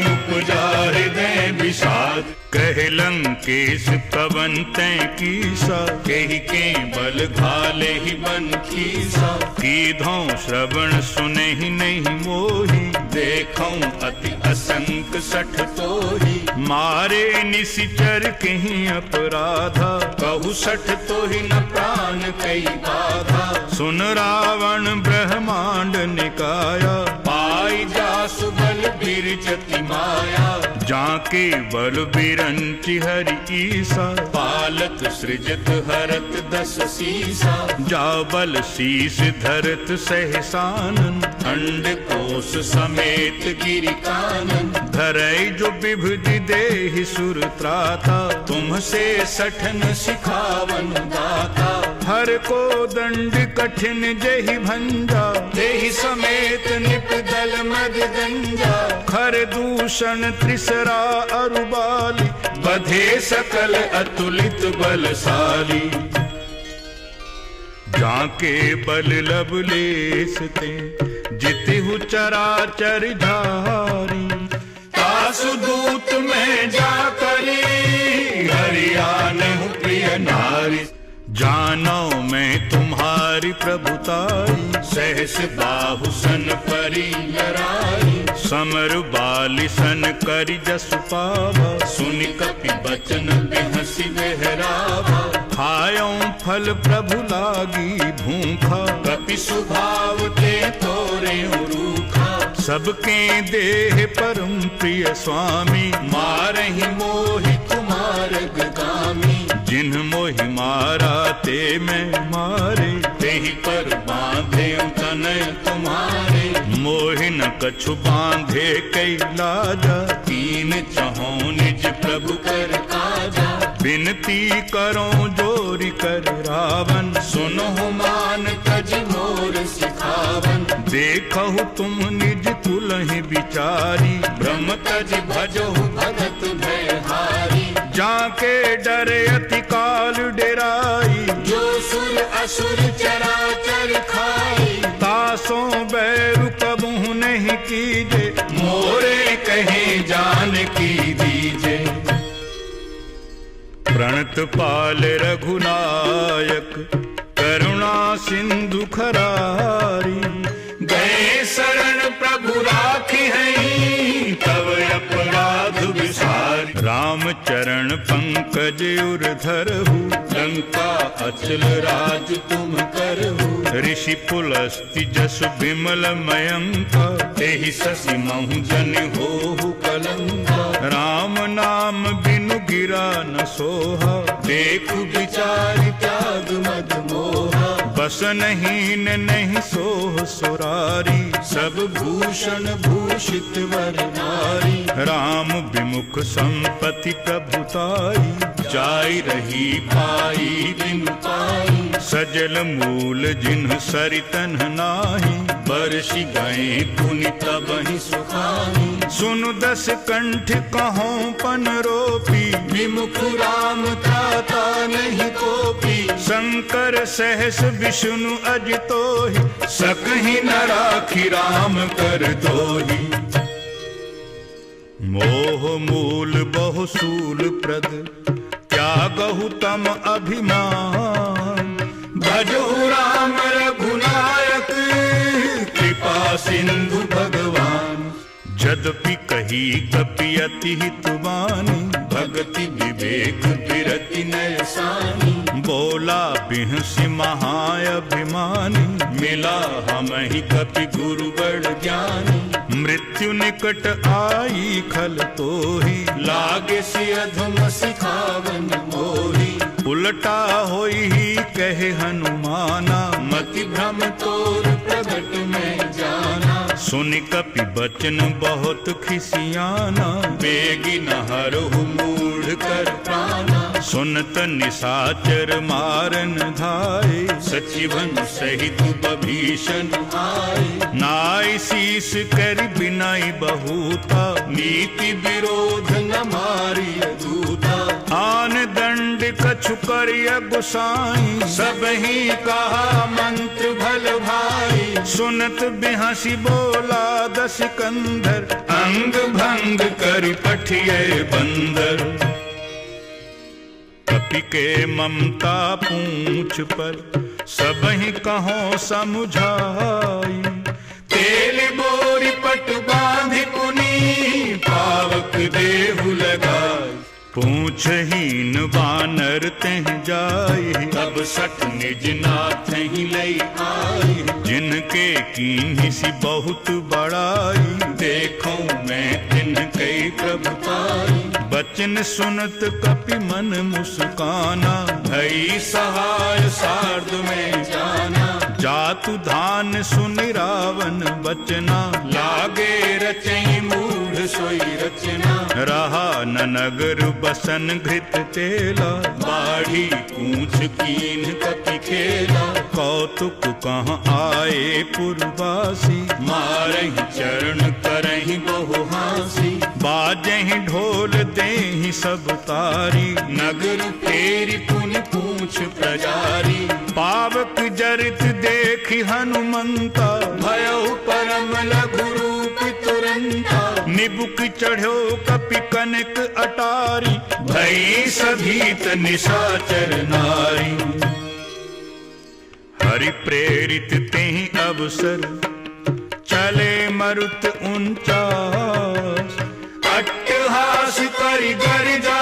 [SPEAKER 2] उपजा हृदय विषाद।
[SPEAKER 1] कहे लंकेश पवन तै कीसा,
[SPEAKER 2] केहि के बल घाले ही बन खीसा।
[SPEAKER 1] कीधौं श्रवण सुनहि नहीं मोही,
[SPEAKER 2] देखऊं अति असंक सठ तोही।
[SPEAKER 1] मारे निशिचर कहीं अपराधा,
[SPEAKER 2] कहु सठ तोही न प्राण कई बाधा।
[SPEAKER 1] सुन रावण ब्रह्मांड निकाया,
[SPEAKER 2] पाई जासु बल बिरजति माया।
[SPEAKER 1] जाके बल बिरंचि हरि ईसा,
[SPEAKER 2] पालत सृजत हरत 10 सीसा।
[SPEAKER 1] जा बल शीस धरत सहसानन,
[SPEAKER 2] खंड कोश समेत गिरि कानन।
[SPEAKER 1] धरई जो विभुति देहि सुर त्राता,
[SPEAKER 2] तुमसे सठन सिखावन दाता।
[SPEAKER 1] हर को दंड कठिन जहि भंजा,
[SPEAKER 2] देहि समेत निपदल मद गंजा।
[SPEAKER 1] खर दूषण त्रिसरा अरुबाली,
[SPEAKER 2] बधे सकल अतुलित बलशाली।
[SPEAKER 1] जाके बल लवलेस ते, जितिहु चराचर झारी।
[SPEAKER 2] तासु दूत में जा करी, हरियाणहु प्रिय नारी।
[SPEAKER 1] जानो मैं तुम्हारी प्रभुताई,
[SPEAKER 2] सहस बाहु सन परी लराई।
[SPEAKER 1] समर बाली सन करि जसु पावा,
[SPEAKER 2] सुनि कपि बचन बिहसि बहरावा।
[SPEAKER 1] खायों फल प्रभु लागी भूखा,
[SPEAKER 2] कपि सुभाव ते तोरे रूखा।
[SPEAKER 1] सबके देह परम प्रिय स्वामी,
[SPEAKER 2] मारहि मोहि कुमार गामी।
[SPEAKER 1] जिन्ह मोहि मारा ते मैं मारे,
[SPEAKER 2] तेहि पर बांधे तनय तुम्हारे।
[SPEAKER 1] मोहि न कछु बांधे कई लाजा,
[SPEAKER 2] कीन चहों निज प्रभु कर काजा।
[SPEAKER 1] बिनती करो जोरी कर रावण,
[SPEAKER 2] सुनहु मान तज मोर सिखावन।
[SPEAKER 1] देखहु तुम निज तुलहि विचारी,
[SPEAKER 2] ब्रह्म तज भजहु भगत भयहारी।
[SPEAKER 1] जाके डरे अति काल डेराई,
[SPEAKER 2] जो सुर असुर चराचर खाई।
[SPEAKER 1] तासों बैरु कबहु नहीं कीजे,
[SPEAKER 2] मोरे कहे जान की दीजे।
[SPEAKER 1] प्रणत पाल रघुनायक, करुणा सिंधु खरारी।
[SPEAKER 2] गए शरण प्रभु राखी हैं, तब अपराध विसारी।
[SPEAKER 1] राम चरण पंकज उर धरहु,
[SPEAKER 2] लंका अचल राज तुम करहु।
[SPEAKER 1] ऋषि पुलस्ति जस विमल मयंका,
[SPEAKER 2] तेहि शशि महु जन होहु कलंका।
[SPEAKER 1] राम नाम बिनु गिरा न सोहा,
[SPEAKER 2] देखु विचारि त्याग मद मोहा।
[SPEAKER 1] बस नहीं नहीं सोह सुरारी,
[SPEAKER 2] सब भूषण भूषित वर नारी।
[SPEAKER 1] राम विमुख संपत्ति प्रभुताई,
[SPEAKER 2] जाई रही पाई बिनु पाई।
[SPEAKER 1] सजल मूल जिन्ह सरितन नाही,
[SPEAKER 2] बरसि गए पुनि तबहि सुखानी।
[SPEAKER 1] सुनु 10 कंठ कहों पन रोपी,
[SPEAKER 2] विमुख राम त्राता नहीं कोपी।
[SPEAKER 1] शंकर सहस विष्णु अजितोहि,
[SPEAKER 2] सकहि न राखि राम कर दोहि।
[SPEAKER 1] मोह मूल बहु सूल प्रद, त्यागहु तम अभिमान। भजहु राम रघुनायक कृपा सिंधु भगवान। यद्यपि कही कपि अति हित बानी भगति विवेक विरति नय सानी। बोला बिहसि महाअभिमानी मिला हमहि कपि गुरु बड़ ज्ञानी। मृत्यु निकट आई खल तोहि लागे सि अधम सिखावन मोहि। उलटा होई ही कहे हनुमाना मति भ्रम तोर प्रगट में जाना। सुनि कपि बचन बहुत खिसियाना बेगी न हरहु मूढ़ कर प्राणा। सुनत निशाचर मारन धाये सचिवन सहित बभीषण आए। नाई शीस कर बिनाई बहुता नीति विरोध न मारिय दूता। आन दंड कछु करिय गुसाई सबहि कहा मंत्र भल भाई। सुनत बिहसि बोला दस कंधर अंग भंग कर पठिए बंदर। कपि के ममता पूंछ पर सबहि कहो समुझाई। तेल बोरी पट बांधि पुनी पावक देहु लगाई। पूछहीन बानर तेह जाई तब सठ निज नाथ ही लई आई। जिनके कीन्ही सी बहुत बड़ाई देखो मैं तिनके प्रभु पाई। बचन सुनत कपि मन मुस्काना भई सहाय सार्ध में जाना। जातु धान सुनि रावण बचना लागे रचई मूढ़ सोई रचना। रहा न नगर बसन घृत तेला बाढ़ी पूछ कीन कपि खेला। कौतुक कहाँ आए पुरवासी मारहि चरण करहि बहु हासी। बाजहि ढोल देहि सब तारी नगर फेरी पुनि पूछ प्रजारी। पावक जरित देखि हनुमंता भयउ परम लघु रूप तुरंता। निबुक चढ़ो कपि कनक अटारी भई सभीत निशाचर नारी। हरि प्रेरित तेहि अवसर चले मरुत 49। अट्टहास करि गर्जा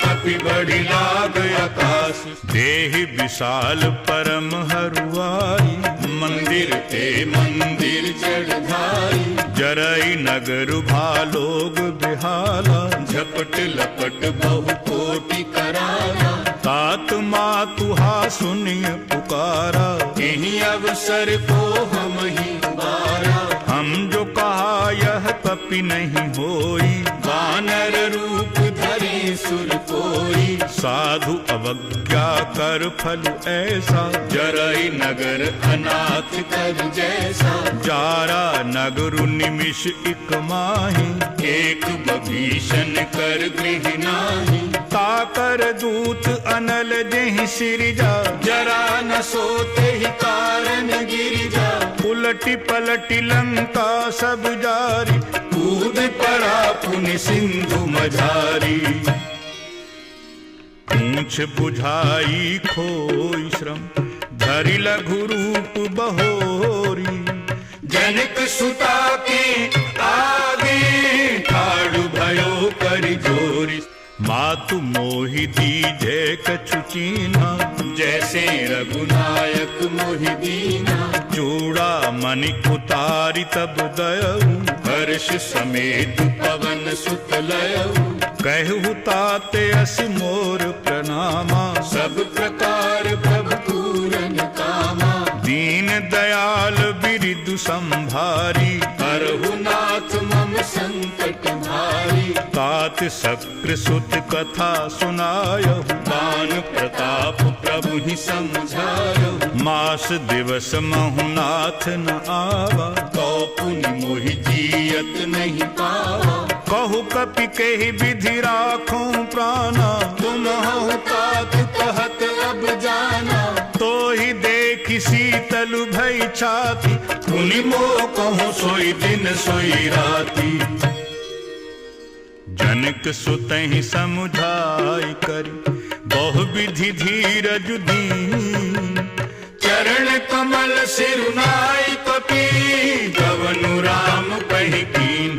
[SPEAKER 1] कपि बढ़ि लाग आकाश। देहि विशाल परम हरुआई मंदिर ते मंदिर चढ़ाई। जरई नगर भालोग बिहाला झपट लपट बहु कोटि कराला। तात मातुहा सुनिय पुकारा यही अवसर को हम ही उबारा। हम जो कहा यह कपि नहीं होई वानर रूप धरे सुर कोई। साधु अवज्ञा कर फल ऐसा जरई नगर अनाथ कर जैसा। जारा नगर निमिष इक माही एक बभीषण कर गृह नाही। ताकर दूत अनल जेहि सिरजा जरा न सोते ही कारण गिरिजा। उलटी पलटी लंका सब जारी कूद पड़ा पुनि सिंधु मझारी। पूछ बुझाई खोई श्रम धरि लघु रूप बहोरी। जनक सुता के आगे ठाड़ भयो करि जोरी। मातु मोहि दीजे कछु चीन्हा जैसे रघुनायक मोहि दीना। चूड़ा मणि उतारी तब दयऊ हर्ष समेत पवन सुत लयऊ। कहु ताते अस मोर प्रणामा सब प्रकार प्रभु पूरन कामा। दीन दयाल बिरिदु संभारी हरहु नाथ मम संकट भारी। तात शक्र सुत कथा सुनायहु दान प्रताप प्रभु ही समझायहु। मास दिवस महु नाथ न आवा कौ पुनि मोहि जियत नहीं पावा। कहु कपि केहि विधि राखूं प्राणा तुम हऊ तात कहत अब जाना। तो ही देखि शीतल भई छाती पुनि मोह कहूँ सोई दिन सोई राती। जनक सुतहि समुझाई करि बहु विधि धीरज दीन। चरण कमल सिरुनाई कपि गवनु राम कहि कीन।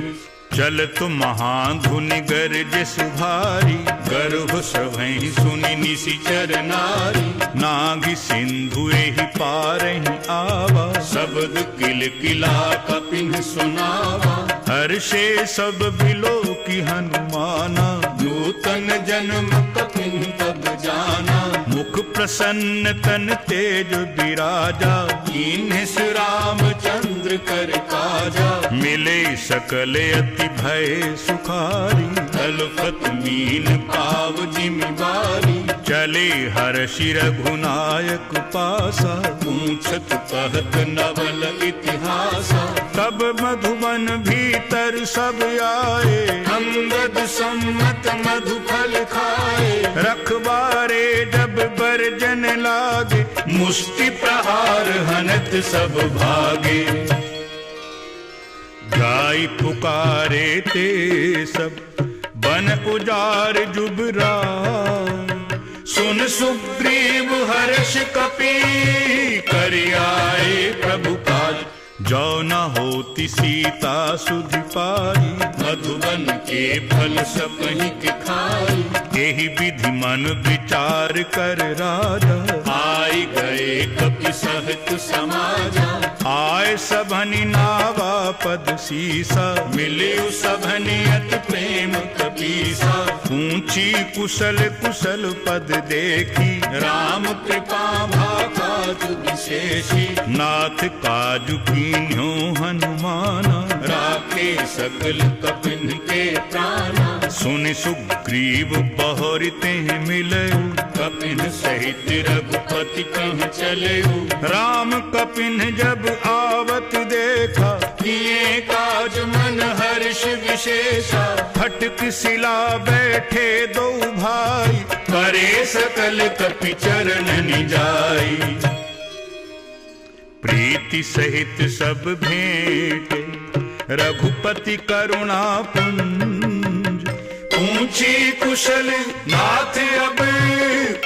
[SPEAKER 1] चलत महाधुनि गरज सुभारी गर्भ सभहि सुनि निशिचर नारी। नागि सिंधु एहि पारहि आवा शब्द किल किला कपिन सुनावा। हर्षे सब बिलो की हनुमाना नूतन जन्म कपिन तब जाना। मुख प्रसन्न तन तेज विराजा कीन्हिस रामचंद्र कर काजा। मिले सकल अति भय सुखारी तलफत मीन पाव जिमिवारी। चले हर्षि रघुनायक पासा पूछत कहत नवल इतिहासा। तब मधुबन भीतर सब आए अंगद सम्मत मधुफल खाए। रखबारे जब बरजन लागे मुष्टि प्रहार हनत सब भागे। गाय पुकारे ते सब बन उजार जुबरा। सुन सुग्रीव हर्ष कपि करि आए प्रभु काज। जो न होती सीता सुधि पाई मधुबन के फल सबहि के खाई। एहि विधि मन विचार कर राजा आई गए कपि सहित समाजा। आय सबनि नावा पद सीसा मिलियु सबनि अति प्रेम कपीसा। ऊंची कुशल कुशल पद देखी राम कृपा भाकाज विशेषी। नाथ काजु कीन्यो हनुमाना राखे सकल कपिन के प्राणा। सुनि सुग्रीव बहुरि तेहि मिलयु कपिन सहित रघुपति कहि चलयु। राम कपिन जब आवत देखा किए काज मन हर्ष विशेषा। फटक शिला बैठे दो भाई करे सकल कपि चरण निजाई। प्रीति सहित सब भेंटे रघुपति करुणा पुंज। पूछी कुशल नाथ अब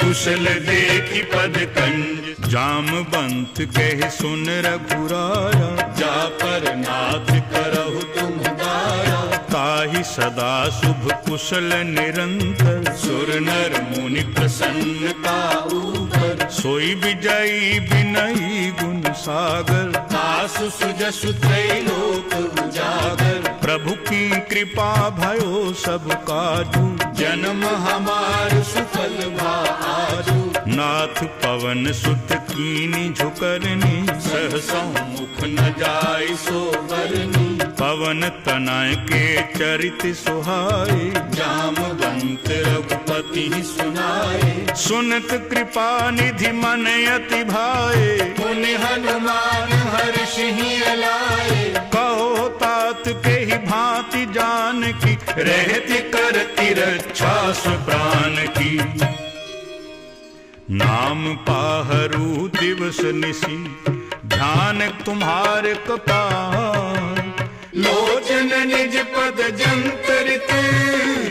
[SPEAKER 1] कुशल देखी पद कंज। जामवंत कह सुन रघुराया जा पर नाथ करहु तुम दाया। ताहि सदा शुभ कुशल निरंतर सुर नर मुनि प्रसन्नता ऊपर। सोई विजयी विनयी गुण सागर आसु सुजसु त्रैलोक उजागर। प्रभु की कृपा भयो सब काजू जन्म हमार सुफल भा आजू। नाथ पवन सुत कीनी झुकरनी सहसौ मुख न जाय सो बरनी। पवन तनय के चरित सुहाए जामवंत रघुपति सुनाए। सुनत कृपा निधि मन अति भाए पुनि हनुमान हर्षि अलाए। कहो तात के ही भांति जान की रहती करती रक्षा सुप्राण की। नाम पाहरू दिवस निसी ध्यान तुम्हारे कपार। लोचन निज पद जंतरित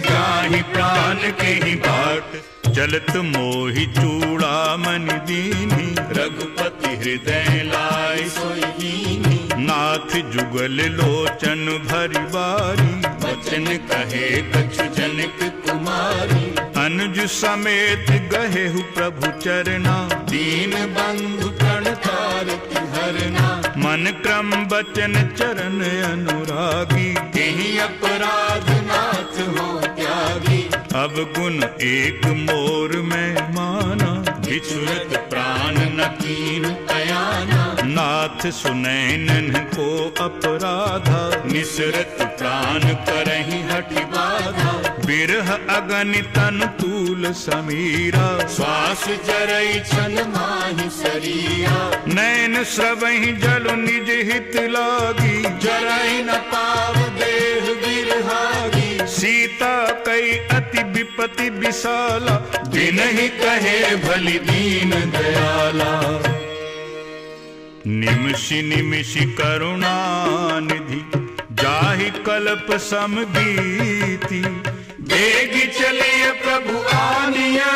[SPEAKER 1] जाहि प्राण के ही बाट। चलत मोहि चूड़ामणि दीनी रघुपति हृदय लाय सोई दीनी। नाथ जुगल लोचन भरि बारी वचन कहे कछु जनक कुमारी। अनुज समेत गहेहु प्रभु चरना दीन बंधु प्रणतारति हरना। मन क्रम बचन चरण अनुरागी तेहि अपराध नाथ हो त्यागी। अब गुण एक मोर में माना बिछुरत प्राण न कीन कयाना। नाथ सुनैनन को अपराधा निसरत प्राण करहि हठि बाधा। बिरह अगनितन तूल समीरा श्वास जरई छन माहि शरीरा। नैन स्रवहि जल निज हित लागी जरई न पाव देह बिरहागी। सीता कई अति विपति विशाला बिनहि कहे भली दीन दयाला। निमिषि निमिषि करुणा निधि जाहि कल्प सम बीती। बेगी चलिए प्रभु आनिया,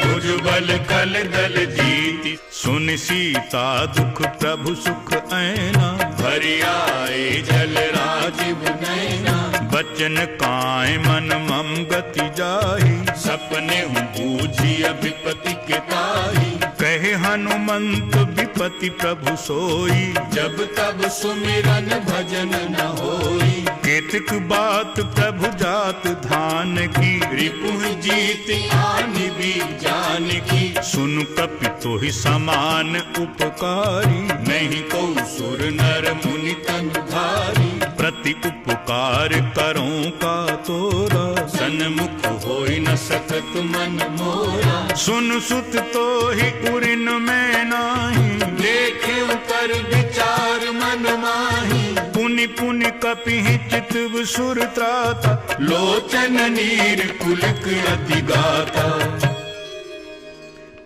[SPEAKER 1] भुजबल कल दल जीती। सुन सीता दुख प्रभु सुख ऐना, भरि आए जल राजीव नैना। बचन काय मन मम गति जाहि, सपने बूझी विपति के ताहि। कहे हनुमंत विपति प्रभु सोई, जब तब सुमिरन भजन न होई। केतक बात प्रभु जात धान की, रिपुह जीत आनि भी जान की। सुन कपि तोहि समान उपकारी, नहीं को सुर नर मुनि तनु धारी। प्रति उपकार करों का तोरा, सन्मुख होई न सकत मन मोरा। सुन सुत तो ही उरिन में नाही, देखे कर विचार मन माही। पुनि पुनि कपि चितव सुर त्राता, लोचन नीर पुलक अति गाता।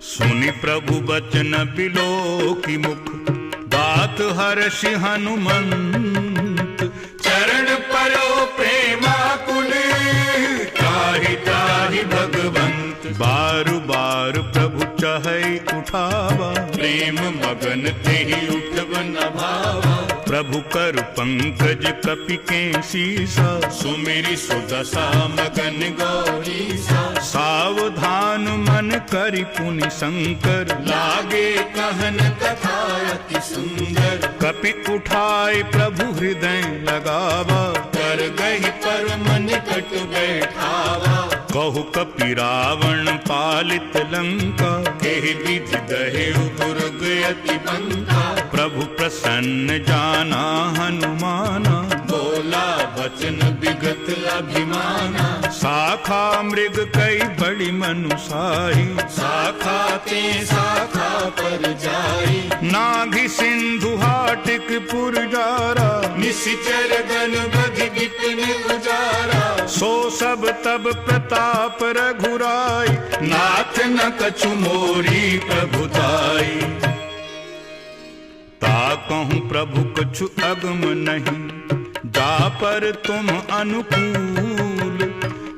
[SPEAKER 1] सुनि प्रभु बचन बिलोकी मुख, बात हर्षि हनुमंत। चरण परो प्रेमाकुल, ताहि ताहि भगवंत। बारु बार प्रभु चहै उठावा, प्रेम मगन तेहि उठब न भावा। प्रभु कर पंकज कपि के सीसा, सुमिरि सुदशा मगन गौरीसा। सावधान मन करि पुनि शंकर, लागे कहन कथा अति सुंदर। कपि उठाए प्रभु हृदय लगावा, कर गहि परम निकट बैठावा। कहु कपि रावण पालित लंका, केहि विधि दहेउ दुर्ग अति बंका। प्रभु प्रसन्न जाना हनुमाना, बोला वचन विगत अभिमाना। शाखा मृग कई बड़ी मनुसाही, शाखा ते शाखा पर जाई। नाघि सिंधु हाटिक पुर जारा, निशिचर गण बधि विपिन उजारा। सो सब तब प्रताप रघुराई, नाथ न कछु मोरी प्रभुताई। ताकहु प्रभु कछु अगम नहीं, जा पर तुम अनुकूल।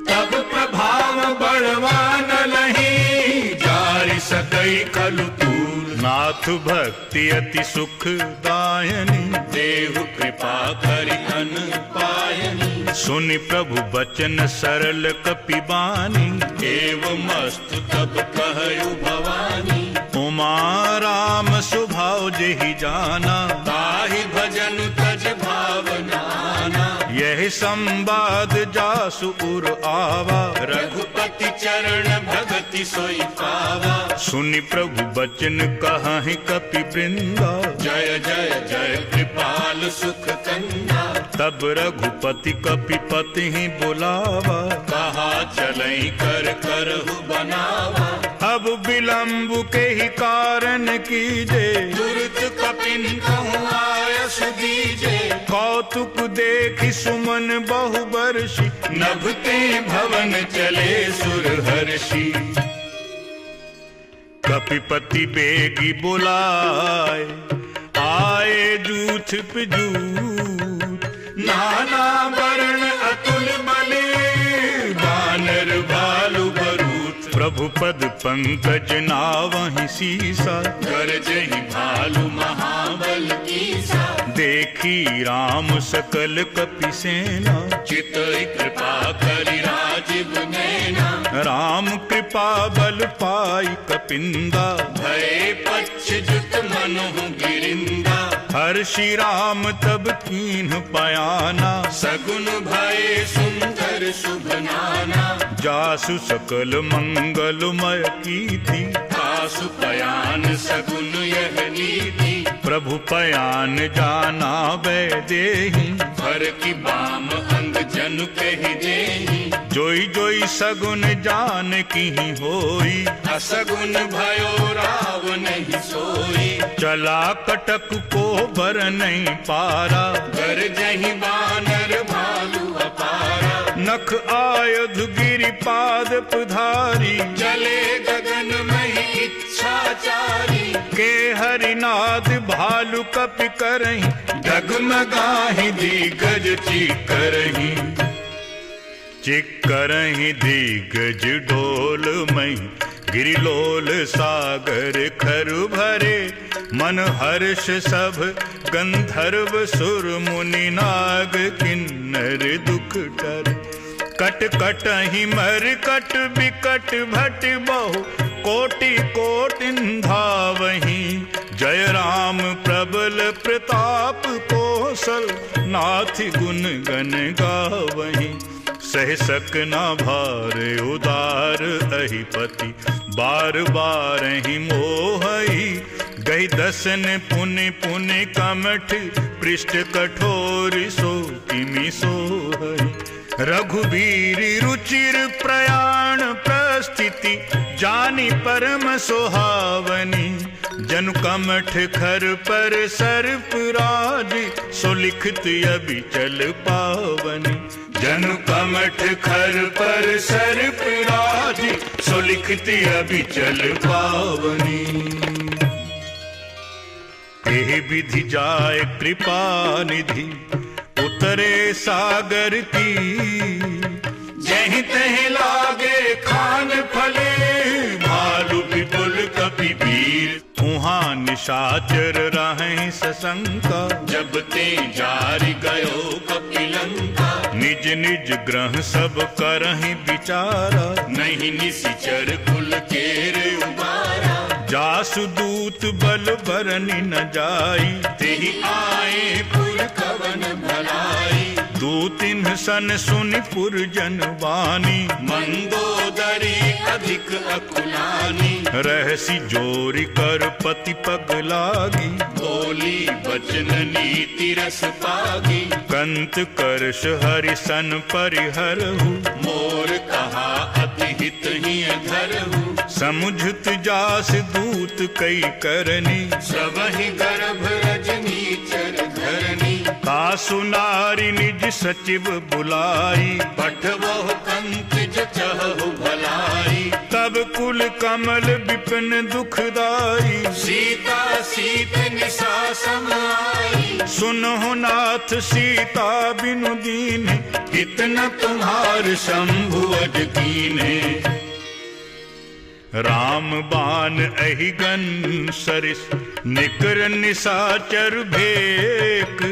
[SPEAKER 1] तब प्रभाव बड़वान लही, जारि सकई कलु तूल। नाथ भक्ति अति सुख दायनी, देहु कृपा करि अन पायनी। सुनि प्रभु बचन सरल कपि बानी, एवमस्तु तब कहु भवानी। उमा राम सुभाव जेहि जाना, ताहि भजन तज भावना। यही संवाद जासु उर आवा, रघुपति चरण भगति सोई पावा। सुनि प्रभु बचन कहि कपि वृंदा, जय जय जय कृपाल सुख कंदा। तब रघुपति कपि पति ही बुलावा, कहा चलई कर करहु बनावा। अब विलंब के ही कारण कीजे, तुरत कपिन कहूँ आयस दीजे। कौतुक देखि सुमन बहु बरसी, नभते भवन चले सुर हर्षि। कपिपति बेगी बुलाए, आए जूथ पिजूथ। नाना वर्ण अतुल बले, बानर भालु बरूथ। प्रभु पद पंकज नावहि सीसा, गरजहि भालु महाबल कीसा। देखी राम सकल कपि सेना, चितई कृपा करि राजीव नैना। राम कृपा बल पाई कपिंदा, भय पक्ष जुत मनु गिरिंदा। हर्षि राम तब कीन्ह पयाना, सगुन भय सुंदर शुभ नाना। जासु सकल मंगलमय कीर्ति, तासु पयान सगुन यह नीति। प्रभु पयान जाना वैदेही, भर की बाम अंग जनु कहि देहि। जोई जोई सगुन जान की होई, असगुन भयो राव नहीं सोई। चला कटक को बर नहीं पारा, गरजहि बानर भालु अपारा। नख आयुध गिरि पाद पधारी, चले गगन महि इच्छाचारी। के हरिनाथ भालु कपि करहि, डगमगाहि दिग्गज चीकरहि। चिक्करहि दिग्गज डोल मई गिरिलोल सागर खर भरे मन हर्ष सब गंधर्व सुर मुनि नाग किन्नर दुख टरे कट कटहि मर कट बिकट भट बहु कोटि कोटिन धावहि जय राम प्रबल प्रताप कौशल नाथ गुण गण गावहि सह सक न भार उदार अहिपति बार बार ही मोहई गई दसन पुनि पुनि कमठ पृष्ठ कठोर सो किमि सोहई रघुबीर रुचिर प्रयाण प्रस्थिति जानी परम सुहावनी जनु कमठ खर पर सर्प राज सो लिखत अबिचल पावनी जनु कमठ खर पर सर्प राज सो लिखत अबिचल पावनी एह विधि जाय कृपा निधि उतरे सागर की जहीं तहीं लागे खान फले भालू विपुल कपि वीर उहाँ निशाचर रहें सशंका जब ते जारि गयो कपिलंका निज निज ग्रह सब करहि विचारा नहीं निशिचर कुल केर उबारा जासु दूत बल बरनि न जाई तेहि आए पुर कवन भलाई दूतिन सन सुनि पुरजन वानी मंदोदरी अधिक अकुलानी रहसी जोरी कर पति पग लागी बोली बचन नीति रस पागी कंत करश हरि सन परिहरहु मोर कहा अति हित ही धरहु समुझत जास दूत कई करनी सबहि गर्भ रजनी चर धरनी कासु नारी निज सचिव बुलाई पठवह कंत जचहु भलाई तब कुल कमल विपिन दुखदाई सीता सीत निशा समाई सुनहु नाथ सीता बिनु दीन कितना तुम्हार शंभु अज कीने राम बाण अहिगन सरिस निकर निशाचर भेक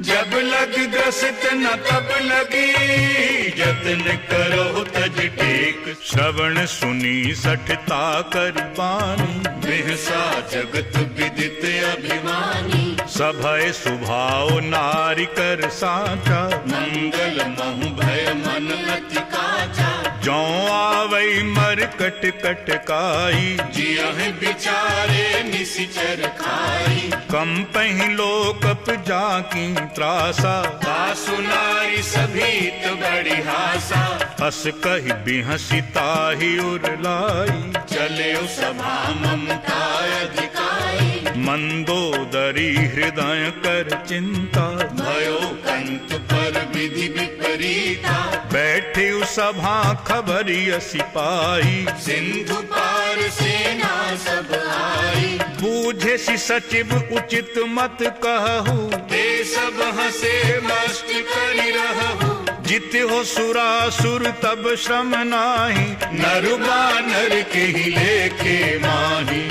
[SPEAKER 1] जब लग ग्रसित न तब लगी जतन करो तज टेक श्रवण सुनी सठता कर पानी बिहसा जगत विदित अभिमानी सभय सुभाव नारी कर साचा मंगल महु भय मन अति काचा जौ आवई मर कट कट काई जियहि बिचारे निशिचर खाई कंपहि लोकप जाकी त्रासा तासु नारी सभीत बड़ी हासा अस कहि बिहसी ताहि उरलाई चले सभा ममता अधिकारी मंदोदरी हृदय कर चिंता भयो कंत पर विधि विपरीता बैठे सभा खबरिय सिपाही सिंधु पार सेना सब आई बूझे सी सचिव उचित मत कहू ते सब हंसे मस्त करि रहू जित हो सुरासुर तब श्रम नाही नर बानर के ही लेखे माही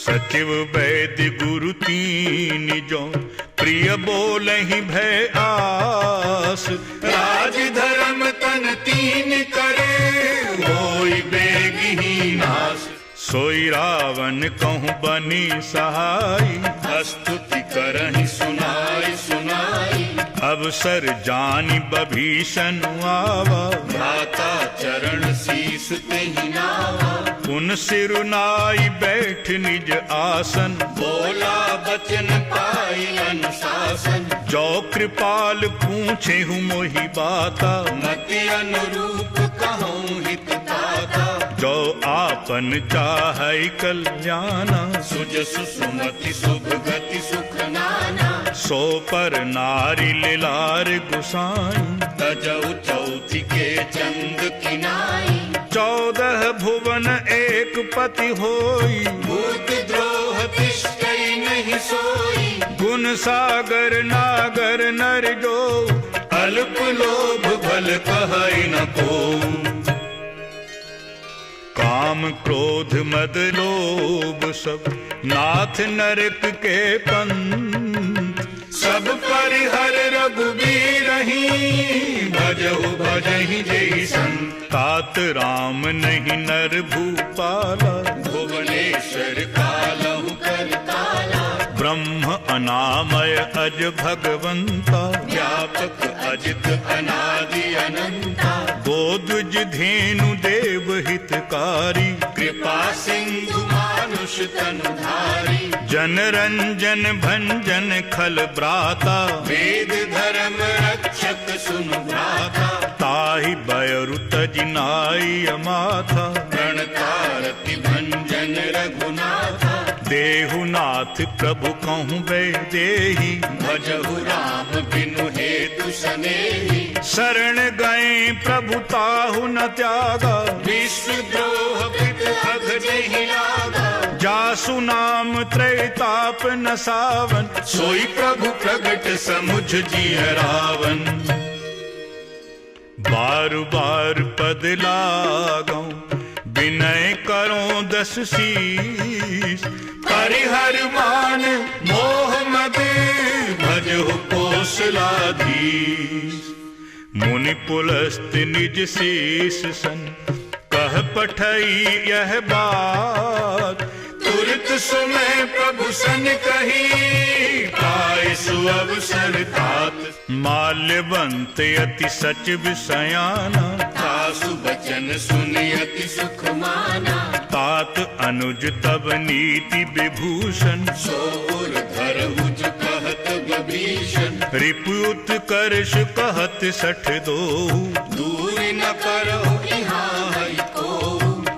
[SPEAKER 1] सचिव वैद्य गुरु तीन जो प्रिय बोलहि भय आस राज धर्म तन तीन करे होई बेगही नाश सोई रावण कहूँ बनी सहाई स्तुति करहि सुनाई सुनाई अवसर जानि बभीषण आवा भ्राता चरण शीस तेहि नावा पुन सिरुनाई बैठ निज आसन बोला बचन पाई अनुशासन जो कृपाल पूछे हूँ मोहि बाता मति अनुरूप कहूँ हित ताता जो आपन चाहै कल्याणा सुजसु सुमति शुभ गति सुख नाना सो पर नारी लिलार गुसाई तजौ चौथी के चंद किनाई 14 भुवन एक पति होई भूत द्रोह तिष्ठै नहीं सोई गुण सागर नागर नर जो अल्प लोभ भल कहै न को। काम क्रोध मद लोभ सब नाथ नरक के पंथ, सब परिहर रघुबीरहि भजहु भजहि जय संत। तात राम नहीं नर भूपाला, भुवनेश्वर कालहु कर काला। ब्रह्म अनामय अज भगवंता, व्यापक अजित अनादि अनंता। गोदुज धेनु देव हितकारी, कृपा सिंधु मानुष तनुधारी। जन रंजन भंजन खल ब्राता, वेद धर्म रक्षक सुनु भ्राता। ताहि बयरु तजि नाई अमाथा, प्रणकारति भंजन रघुनाथा। देहु नाथ प्रभु कहूँ बै देहि, भजहु राम बिनु हेतु सनेहि। शरण गए प्रभु ताहु न त्यागा, विश्व द्रोह पित अघजहि लागा। जासु नाम त्रैताप न सावन, सोई प्रभु प्रगट समुझ जिय रावण। बार बार पद लागौ, विनय करो दस शीस। परिहर मान मोह मद, भजहु कौशलाधीश। मुनि पुलस्त निज शेष सन, कह पठई यह बात। तुरत सुमय प्रभु सन कही, पाए सुअवसर तात। माल्यवंत अति सच विषयाना, तासु बचन सुनि अति सुख माना। तात अनुज तब नीति विभूषण, सोर धरहुज कहत विभीषण। रिपुत करश कहत सठ दोहु, दूर न करहु यहाँ है को।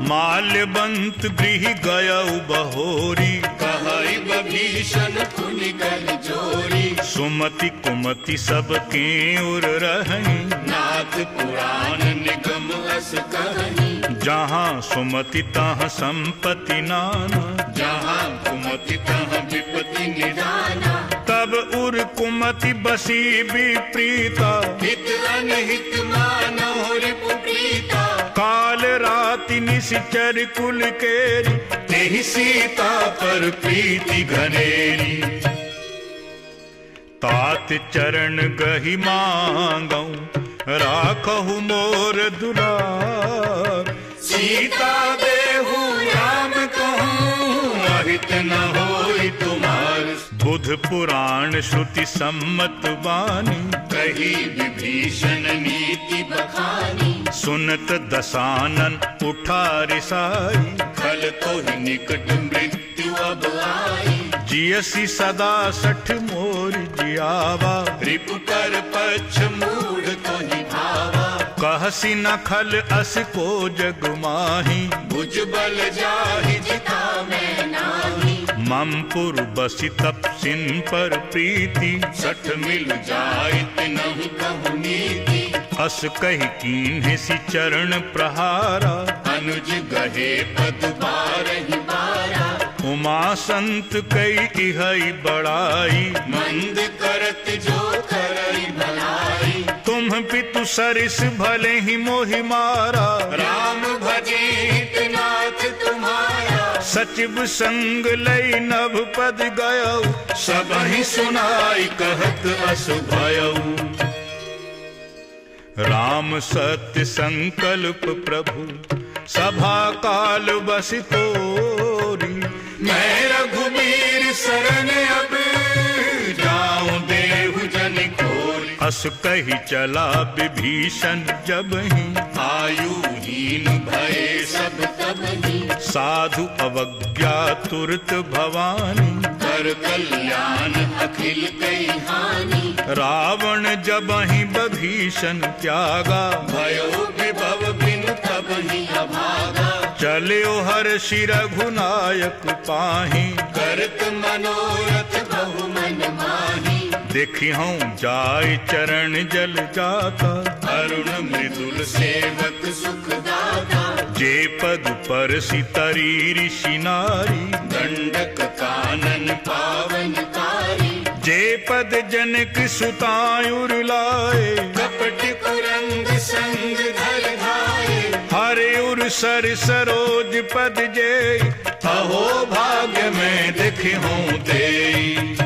[SPEAKER 1] माल्यवंत गृह गयउ बहोरी, कहै विभीषण पुनि कर जोरी। सुमति कुमति सब के उर रहै, नाथ पुराण निगम अस कहनी। जहाँ सुमति तहाँ संपत्ति नाना, जहाँ कुमति तहाँ विपत्ति निदाना। तब उर कुमति बसी विप्रीता, हित अनहित मानहु रिपु प्रीता। काल राति निशिचर कुल केरी, तेहि सीता पर प्रीति घनेरी। तात चरण गहि मांगौ, राखहु मोर दुलार। सीता देहु राम कहूँ, अहित न होई तुम्हार। बुध पुराण श्रुति सम्मत वाणी, कही विभीषण नीति बखानी। सुनत दसानन उठा रिसाई, खल तो ही निकट मृत्यु अब आई। जियसी सदा सठ मोर जियावा, रिपु कर पक्ष मूढ़ तो ही भावा। कहसी न खल अस को जग माही, भुज बल जाहि जिता मैं नाही। मम पुर बसी तपसिन पर प्रीति, सठ मिल जाइत नहीं कहु नीति। अस कहि कीन्हे सि चरण प्रहारा, अनुज गहे पद बारहि बारा। उमा संत कई इहै बड़ाई, मंद करत जो करई भलाई। तुम पितु सरिस भले ही मोहि मारा, राम भजे हितनाथ तुम्हारा। सचिव संग लई नभ पद गयऊ, सबहि सुनाई कहत अस भयऊ। राम सत्य संकल्प प्रभु, सभा काल बस तोरी। मैं रघुबीर शरण अब, जाऊं देहु जन खोरी। अस कही चला विभीषण जबहि, आयुहीन भये सब तबहि। साधु अवज्ञा तुरत भवानी, कर कल्याण अखिल कई हानि। रावण जबहि विभीषण त्यागा, भयो विभव बिनु तबहि अभागा। चलियो हर्षि रघुनायक पाहि, करत मनोरथ बहु मन माहि। देखिहूँ जाय चरण जल जाता, अरुण मृदुल सेवक सुखदाता। जे पद पर सितरी ऋषि नारी, दंडक कानन पावनकारी। जे पद जनक सुतायुर लाए,
[SPEAKER 2] कपट कुरंग संग धर धाये,
[SPEAKER 1] हरे उर सर सरोज पद जे, अहो भाग्य में दिखे हूँ तेई।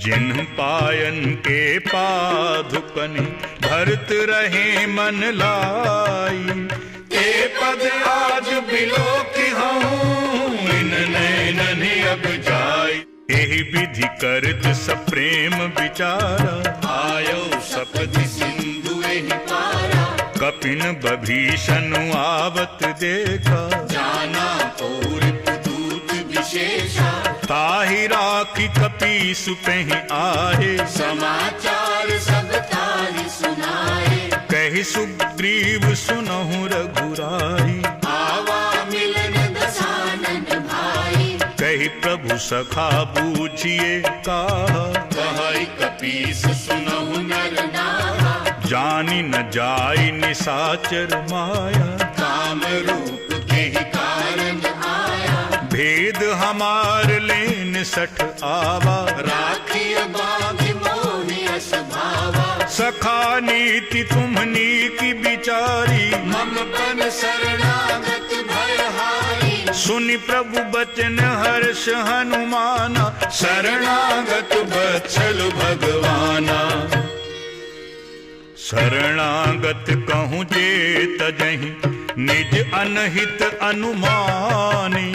[SPEAKER 1] जिन पायन के पादुकनि भरत रहे मन लाई, ते पद आज बिलोकी हूँ इन नैनन अब जाई। यही विधि करत सप्रेम विचारा,
[SPEAKER 2] आयो सपति सिंधु एहि पारा,
[SPEAKER 1] कपिन बभीषण आवत देखा,
[SPEAKER 2] जाना पौरिप दूत विशेषा,
[SPEAKER 1] ताहि राखी कपीस पेहि आए,
[SPEAKER 2] समाचार सब ताहि सुनाए,
[SPEAKER 1] कहि सुग्रीव सुनहु रघुराई,
[SPEAKER 2] आवा मिलन दसानन भाई,
[SPEAKER 1] कहि प्रभु सखा बूझिए कहा,
[SPEAKER 2] कहै कपीस सुनहु नर नाहा,
[SPEAKER 1] जानि न जाई निशाचर माया,
[SPEAKER 2] काम रूप के ही कारण आया,
[SPEAKER 1] भेद हमार लेन सठ आवा,
[SPEAKER 2] राखिय बाघ मोहि अस भावा,
[SPEAKER 1] सखा नीति तुम्हनी की बिचारी,
[SPEAKER 2] मम पन शरणागत भयहारी,
[SPEAKER 1] सुनि प्रभु बचन हर्ष हनुमाना, शरणागत बत्सल भगवाना। शरणागत कहूँ जे तजहि निज अनहित अनुमानी,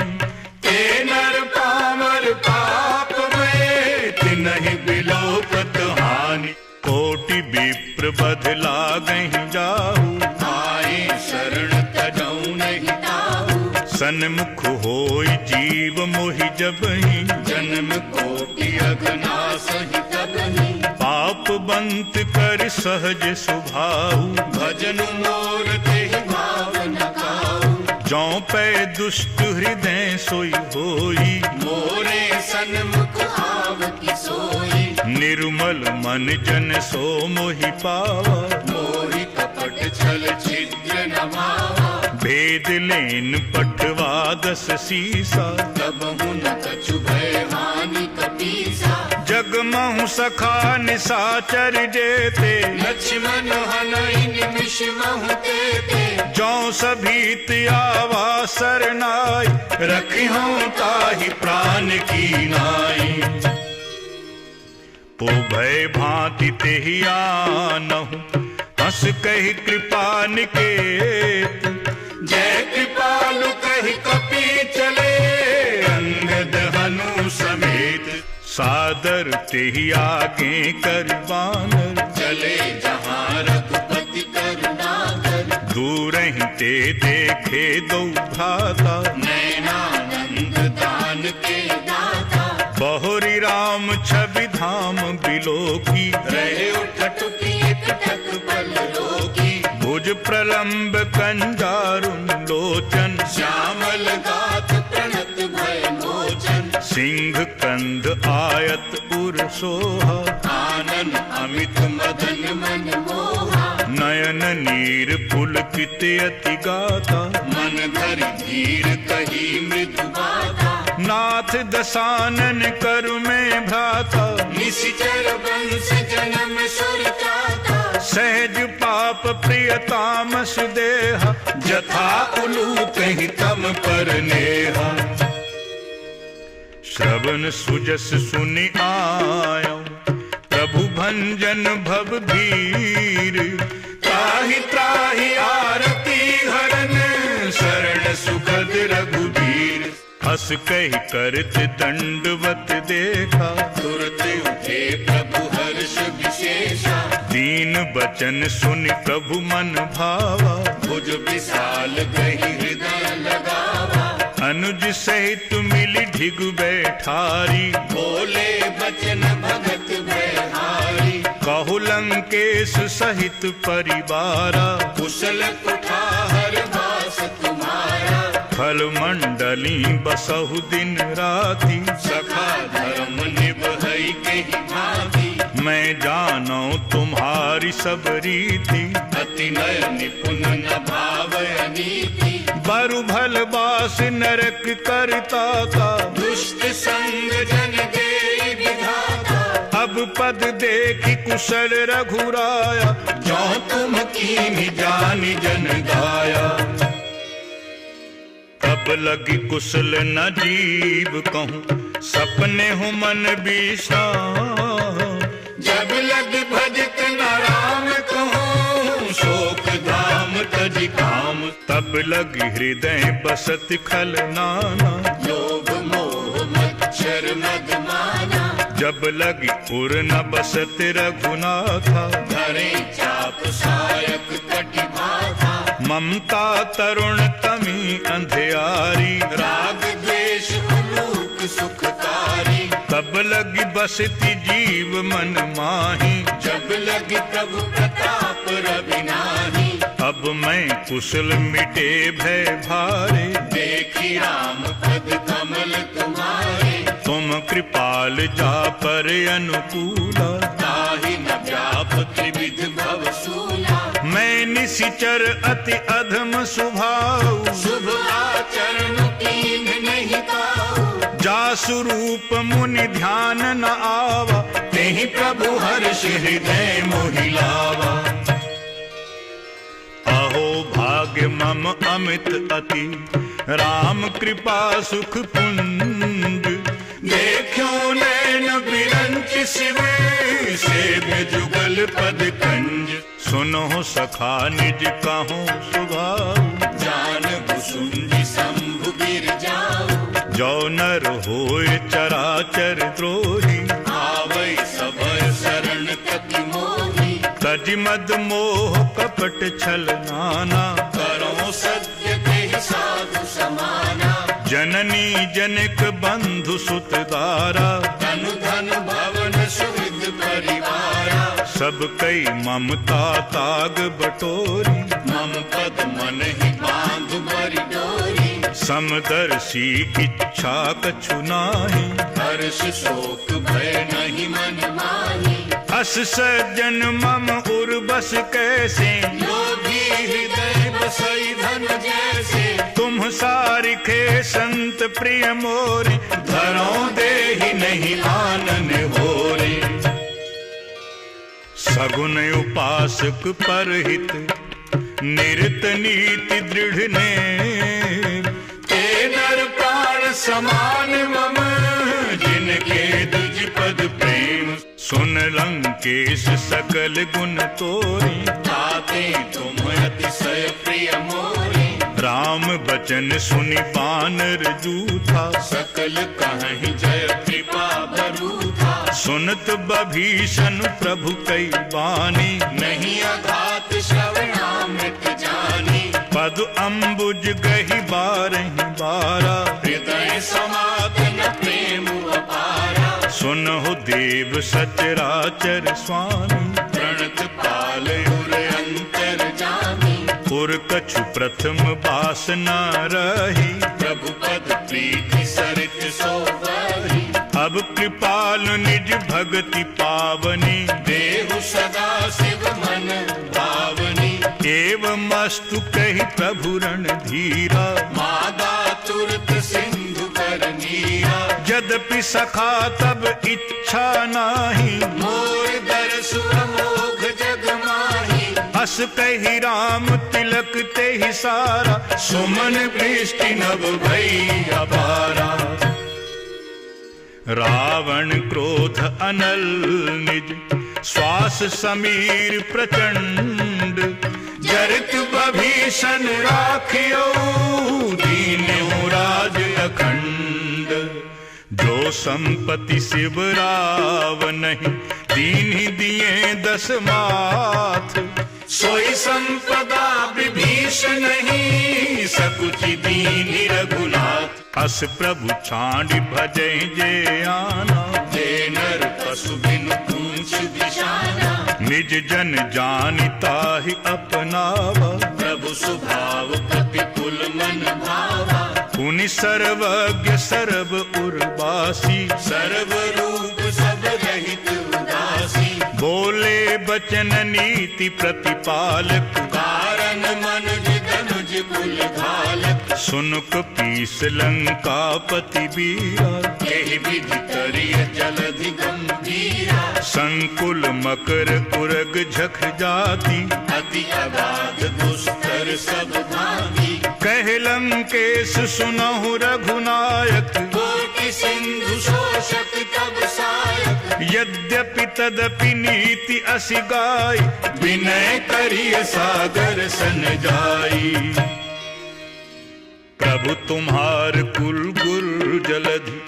[SPEAKER 1] ते नर पामर पाप में तिनहि बिलोपत हानि, कोटि विप्र बध लागहि जाहु,
[SPEAKER 2] आए शरण तजौ नहीं ताहू,
[SPEAKER 1] सन्मुख होई जीव मोहि जबहि,
[SPEAKER 2] जन्म कोटि अघनासहि तबहि,
[SPEAKER 1] पाप बंत कर सहज सुभाऊ,
[SPEAKER 2] भजन मोर तेहि भाव न काऊ,
[SPEAKER 1] जौं पै दुष्ट हृदय सोई होई,
[SPEAKER 2] मोरे सन्मुख आवति सोई,
[SPEAKER 1] निर्मल मन जन सो मोहि पावा,
[SPEAKER 2] मोहि कपट छल छिद्र न भावा,
[SPEAKER 1] भेद लेन पठवा दस सीसा,
[SPEAKER 2] तब हुन कछु भय हानि कपीसा,
[SPEAKER 1] जगमहु सखा निशाचर जेते,
[SPEAKER 2] लक्ष्मण हनहि निमिष महु तेते,
[SPEAKER 1] जौं सभीत आवा सरनाई, रखिहूँ ताहि प्राण की नाई। पो भय भांति तेहि आनहु, हंस कहि कृपा निकेत,
[SPEAKER 2] जय कृपालु कहि कपि चले,
[SPEAKER 1] अंगद हनु समेत, सादर तेहि आगे कर बानर,
[SPEAKER 2] चले जहाँ रघुपति करुणाकर,
[SPEAKER 1] दूरहि ते देखे दो भ्राता,
[SPEAKER 2] नैनानंद दान के दाता,
[SPEAKER 1] बहुरी राम छवि धाम बिलोकी,
[SPEAKER 2] रहे उठटुकी एकटक पल रोकी,
[SPEAKER 1] भुज प्रलंब कंजारुन लोचन,
[SPEAKER 2] श्यामल गात प्रणत भय मोचन,
[SPEAKER 1] सिंह कंद आयत उर सोहा,
[SPEAKER 2] आनन अमित मदन मन मोहा,
[SPEAKER 1] नयन नीर पुलकित अति गाता,
[SPEAKER 2] मन धरि धीर कही मृदु बाता,
[SPEAKER 1] नाथ दसानन करु में भ्राता,
[SPEAKER 2] निशिचर वंश जन्म सुर त्राता,
[SPEAKER 1] सहज पाप प्रियतामस देहा, जथा उलूक ही तम पर नेहा। श्रवण सुजस सुनि आयो, प्रभु भंजन भव भीर, त्राहि त्राहि आरती हरन, शरण सुखद रघुबीर। हस कहि करत दंडवत देखा,
[SPEAKER 2] तुरत उठे प्रभु हर्ष विशेषा,
[SPEAKER 1] दीन बचन सुनि प्रभु मन भावा,
[SPEAKER 2] भुज विशाल गहि हृदय लगावा,
[SPEAKER 1] अनुज सहित मिली ढिग बैठारी,
[SPEAKER 2] बोले बचन भगत भयहारी,
[SPEAKER 1] कहु लंकेश सहित परिवारा,
[SPEAKER 2] कुशल कुठार वास तुम्हारा,
[SPEAKER 1] फल मंडली बसहु दिन राति,
[SPEAKER 2] सखा धर्म निभई के भांति,
[SPEAKER 1] मैं जानो तुम्हारी सब रीति,
[SPEAKER 2] अति नय निपुण न भाव अनीति,
[SPEAKER 1] बरु भल बास नरक करता का,
[SPEAKER 2] दुष्ट संग जन दे विधा
[SPEAKER 1] तब पद देखी कुशल रघुराया, जो तुम कीन्ही जानि जन गाया। तब लगी कुशल न जीव कहूँ, सपने हूँ मन विश्राम। जब लगी भजत न राम कहूँ, शोक धाम तजि काम। तब लगी हृदय बसत खल नाना,
[SPEAKER 2] लोभ मोह मच्छर मद माना।
[SPEAKER 1] जब लगी उर न बसत रघुनाथा,
[SPEAKER 2] धरे चाप सायक कटि बाधा।
[SPEAKER 1] ममता तरुण तमी अंधियारी,
[SPEAKER 2] राग द्वेष उलूक सुखकारी।
[SPEAKER 1] तब लगी बसती जीव मन माही,
[SPEAKER 2] जब लगी प्रभु प्रताप रवि नाही।
[SPEAKER 1] अब मैं कुशल मिटे भय भारे,
[SPEAKER 2] देखी राम पद कमल तुम्हारे।
[SPEAKER 1] तुम कृपाल जा पर अनुकूला,
[SPEAKER 2] ताहि न व्याप त्रिविध भव सूला।
[SPEAKER 1] मैं निशिचर अति अधम स्वभाव,
[SPEAKER 2] शुभ आचरण कीन्ह नहीं काऊ।
[SPEAKER 1] जासु रूप मुनि ध्यान न आवा, तेहि प्रभु हर्ष हृदय मोहि लावा। अहो भाग्य मम अमित अति, राम कृपा सुख पुंज। देखो नैन बिरंच शिव, सेव्य जुगल पद कंज। सुनो सखा निज काहू सुभाव,
[SPEAKER 2] जान कुसुम शंभु गिर जाऊ।
[SPEAKER 1] जो नर होय चराचर द्रोही,
[SPEAKER 2] आवै सबय शरण कति मोहि।
[SPEAKER 1] तज मद मोह कपट छल नाना,
[SPEAKER 2] करो सत्य तेहि साधु समाना।
[SPEAKER 1] जननी जनक बंधु सुत दारा,
[SPEAKER 2] धनु धन भवन सुहृद परिवारा।
[SPEAKER 1] सब कई ममता ताग बटोरी,
[SPEAKER 2] मम पद मन ही बांध बरि डोरी।
[SPEAKER 1] समदर्शी इच्छा कछु नाहि,
[SPEAKER 2] हर्ष शोक भय नहीं मन माही।
[SPEAKER 1] अस सज्जन मम उर्बस कैसे,
[SPEAKER 2] लोभी हृदय बसई धन जैसे।
[SPEAKER 1] तुम सारिखे संत प्रिय मोरे, धरो देहि नहीं आनन होरे। सगुन उपासक परहित, निरत नीति दृढ़ ने। ते नर प्राण समान मम, जिनके दुज पद प्रेम। सुन लंकेश सकल गुण तोरी,
[SPEAKER 2] ताते तुम अतिशय प्रिय मोरे।
[SPEAKER 1] राम बचन सुनि बानर जूथा,
[SPEAKER 2] सकल कहहि जय कृपा बरूथा।
[SPEAKER 1] सुनत बभीषण प्रभु कई बानी,
[SPEAKER 2] नहीं अघात श्रवणामृत जानी।
[SPEAKER 1] पद अम्बुज गहि बारहि बारा,
[SPEAKER 2] हृदय समागन प्रेम अपारा।
[SPEAKER 1] सुनहु देव सचराचर स्वामी,
[SPEAKER 2] प्रणत पाल उर अंतर जामी।
[SPEAKER 1] पुर कछु प्रथम वासना रही,
[SPEAKER 2] प्रभु पद प्रीति सरित सोवही।
[SPEAKER 1] अब कृपाल निज भगति पावनी,
[SPEAKER 2] देहु सदा शिव मन भावनी।
[SPEAKER 1] एवं अस्तु कहि प्रभु रणधीरा,
[SPEAKER 2] मादा तुरत सिंधु कर नीरा।
[SPEAKER 1] यद्यपि सखा तब इच्छा नाही,
[SPEAKER 2] मोर दरसु अमोघ जग माही।
[SPEAKER 1] अस कहि राम तिलक तेहि सारा, सुमन वृष्टि नभ भई अपारा। रावण क्रोध अनल निज, श्वास समीर प्रचंड। जरित बभीषण राखियो, दीन्यो राज अखंड। जो संपत्ति शिव राव नहीं, दीन्हि दिए 10 माथ। सोई संपदा विभीषण नहीं, सकुचि दीन्हि रघुनाथ। अस प्रभु छांडि भजै जे आना,
[SPEAKER 2] ते नर पशु बिनु पूछ बिषाना।
[SPEAKER 1] निज जन जानि ताहि अपनावा,
[SPEAKER 2] प्रभु स्वभाव प्रतिकुल मन भावा।
[SPEAKER 1] पुनि सर्वज्ञ सर्व उर्वासी,
[SPEAKER 2] सर्व रूप सब रहित उदासी।
[SPEAKER 1] बोले बचन नीति प्रतिपालक,
[SPEAKER 2] कारण मनुज धनुज कुल घालक।
[SPEAKER 1] सुन कपीस लंकापति बीरा,
[SPEAKER 2] यही विधि करिय जलधि गंभीरा।
[SPEAKER 1] संकुल मकर उरग झख जाति,
[SPEAKER 2] अति अगाध दुस्तर सब भांति।
[SPEAKER 1] कह लंकेश सुनहु रघुनायक,
[SPEAKER 2] कोटि सिंधु शोषक तब सायक।
[SPEAKER 1] यद्यपि तदपि नीति असि गाय, विनय करिय सागर सन जाई। प्रभु तुम्हार कुल गुर जलधि,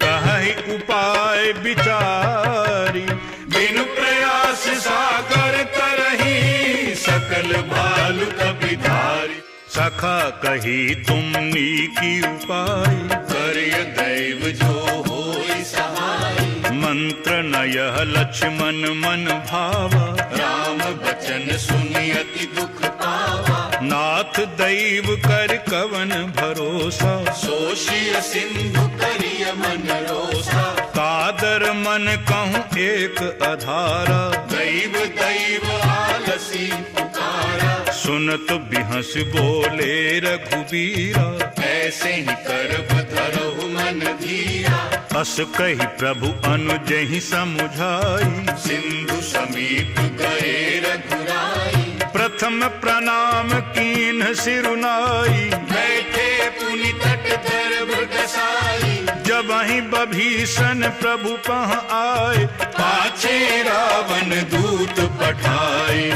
[SPEAKER 1] कहि उपाय विचारी। बिनु प्रयास सागर तरही, सकल भालु कपि धारी। सखा कही तुम नीकी उपाय,
[SPEAKER 2] करिय दैव जो होई सहाय।
[SPEAKER 1] मंत्र नयह लक्ष्मण मन भावा,
[SPEAKER 2] राम बचन सुनि अति दुख पावा।
[SPEAKER 1] नाथ दैव कर कवन भरोसा,
[SPEAKER 2] सोषिय सिंधु करिय मन रोसा।
[SPEAKER 1] कादर मन कहूँ एक अधारा,
[SPEAKER 2] दैव दैव आलसी पुकारा।
[SPEAKER 1] सुनत बिहस बोले रघुबीरा,
[SPEAKER 2] ऐसे ही करब धरहु मन धीरा।
[SPEAKER 1] अस कही प्रभु अनुजहि समुझाई।
[SPEAKER 2] सिंधु समीप गए रघुराई।
[SPEAKER 1] प्रथम प्रणाम कीन्ह सिरुनाई,
[SPEAKER 2] बैठे पुनि तट दर्भ दसाई।
[SPEAKER 1] जब ही बभीषण प्रभु पह आए,
[SPEAKER 2] पाछे रावण दूत पठाए।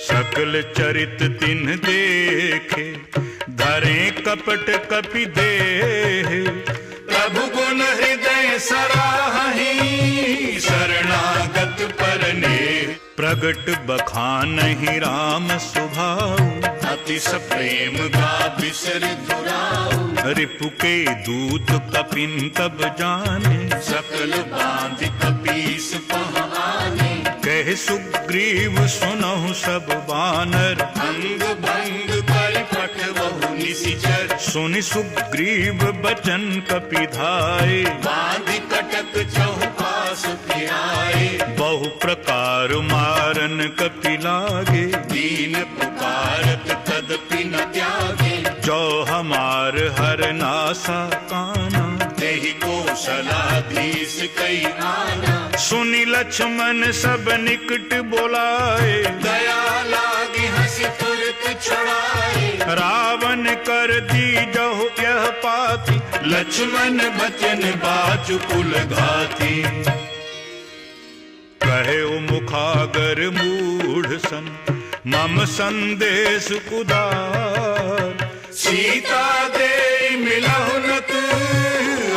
[SPEAKER 1] सकल चरित तिन्ह देखे, धरे कपट कपि देह।
[SPEAKER 2] प्रभु गुण हृदय सराहि, शरणागत परनेह।
[SPEAKER 1] प्रगट बखानहि राम सुभाऊ,
[SPEAKER 2] अतिश प्रेम गा बिसर धुराऊ।
[SPEAKER 1] रिपु के दूत कपिन तब जाने,
[SPEAKER 2] सकल बांध कपीस पह आने।
[SPEAKER 1] कह सुग्रीव सुनहु सब बानर,
[SPEAKER 2] अंग भंग कर पठवहु निशिचर।
[SPEAKER 1] सुनि सुग्रीव बचन कपि धाये,
[SPEAKER 2] बांध कटक चहुपास फिराए।
[SPEAKER 1] बहु प्रकार मारन कपि लागे,
[SPEAKER 2] दीन पुकारत तदपि न त्यागे।
[SPEAKER 1] जो हमार हर नासा काना,
[SPEAKER 2] तेहि कौशलाधीश कई आना।
[SPEAKER 1] सुनि लक्ष्मण सब निकट बोलाए,
[SPEAKER 2] दया लागी हंसी तुरत छुड़ाए।
[SPEAKER 1] रावण कर दीजहु यह पाति,
[SPEAKER 2] लक्ष्मण बचन बाजु कुल घाती।
[SPEAKER 1] कहे मुखागर मूढ़ सन, मम संदेश उदार।
[SPEAKER 2] सीता दे मिलहु नत,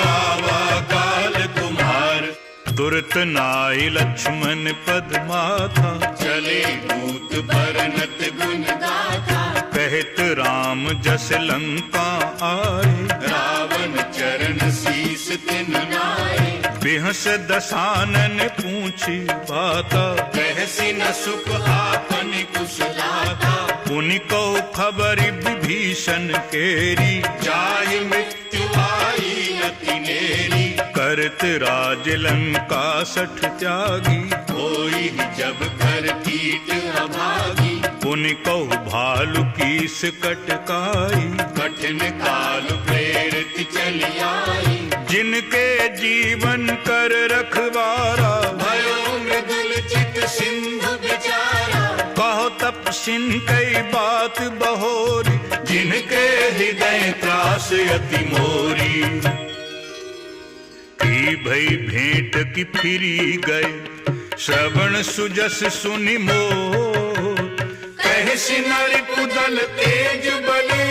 [SPEAKER 2] आवा काल तुम्हार।
[SPEAKER 1] तुरत नाई लक्ष्मण पद माथा,
[SPEAKER 2] चले दूत बरनत गुण गाथा।
[SPEAKER 1] कहत राम जस लंका आए,
[SPEAKER 2] रावण चरण शीस तिन नाए।
[SPEAKER 1] बिहस दसानन पूछी बाता,
[SPEAKER 2] कहसी न सुख आपन कुशलाता।
[SPEAKER 1] पुनि को खबरि विभीषण केरी,
[SPEAKER 2] जाहि मृत्यु आई अति नेरी।
[SPEAKER 1] करत राज लंका सठ त्यागी,
[SPEAKER 2] होई जब कर कीट अभागी।
[SPEAKER 1] पुनि कहु भालु कीस कटकाई।
[SPEAKER 2] कठिन काल प्रेरित चली आई।
[SPEAKER 1] जिनके जीवन कर रखवारा,
[SPEAKER 2] भयो मृदुल चित सिंधु बिचारा।
[SPEAKER 1] कहो तपसिन कई बात बहोरी,
[SPEAKER 2] जिनके हृदय त्रास अति मोरी।
[SPEAKER 1] की भई भेंट की फिरी गए, श्रवण सुजस सुनि मोर।
[SPEAKER 2] कहसि नरिपु दल तेज बले,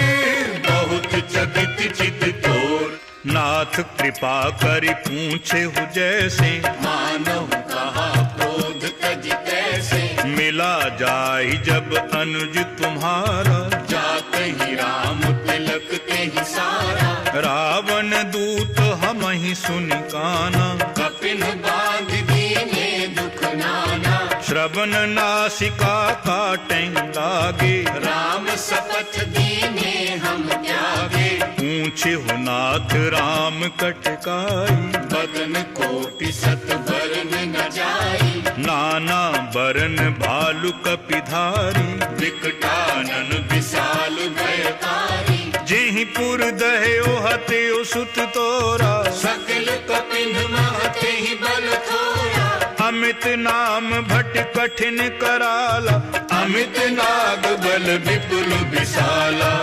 [SPEAKER 2] बहुत चकित चित तोर।
[SPEAKER 1] नाथ कृपा करि पूछे हु जैसे,
[SPEAKER 2] मानव कहा क्रोध तज कैसे।
[SPEAKER 1] मिला जाहि जब अनुज तुम्हारा,
[SPEAKER 2] जाकहि राम तिलक तेहि सारा।
[SPEAKER 1] रावण दूत हमहि सुनि काना,
[SPEAKER 2] कपिन बांध दीने दुख नाना।
[SPEAKER 1] श्रवण नासिका काटें लागे,
[SPEAKER 2] राम शपथ दीने हम त्यागे।
[SPEAKER 1] पूछे हु नाथ राम कटकाई।
[SPEAKER 2] बदन कोटि सत बरन न जाई।
[SPEAKER 1] नाना बरन भालु कपिधारी,
[SPEAKER 2] विकटानन विशाल भयकारी,
[SPEAKER 1] जेहि पुर दह्यो हत्यो सुत तोरा,
[SPEAKER 2] सकल कपिन महते ही बल थोरा,
[SPEAKER 1] अमित नाम भट कठिन कराला,
[SPEAKER 2] अमित नाग बल विपुल विशाला,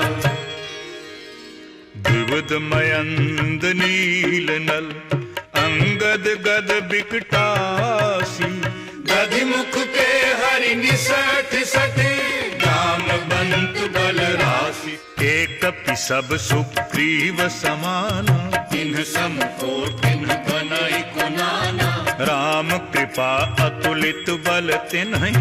[SPEAKER 1] द्विविध मयंद नील नल, अंगद गद बिकटासी,
[SPEAKER 2] दधिमुख के हरि निसठ सठे, जामवंत बल राशि,
[SPEAKER 1] एक कपि सब सुग्रीव समाना,
[SPEAKER 2] तिन्ह सम को तिन्ह बनई को नाना,
[SPEAKER 1] राम कृपा अतुलित बल तिन्हि,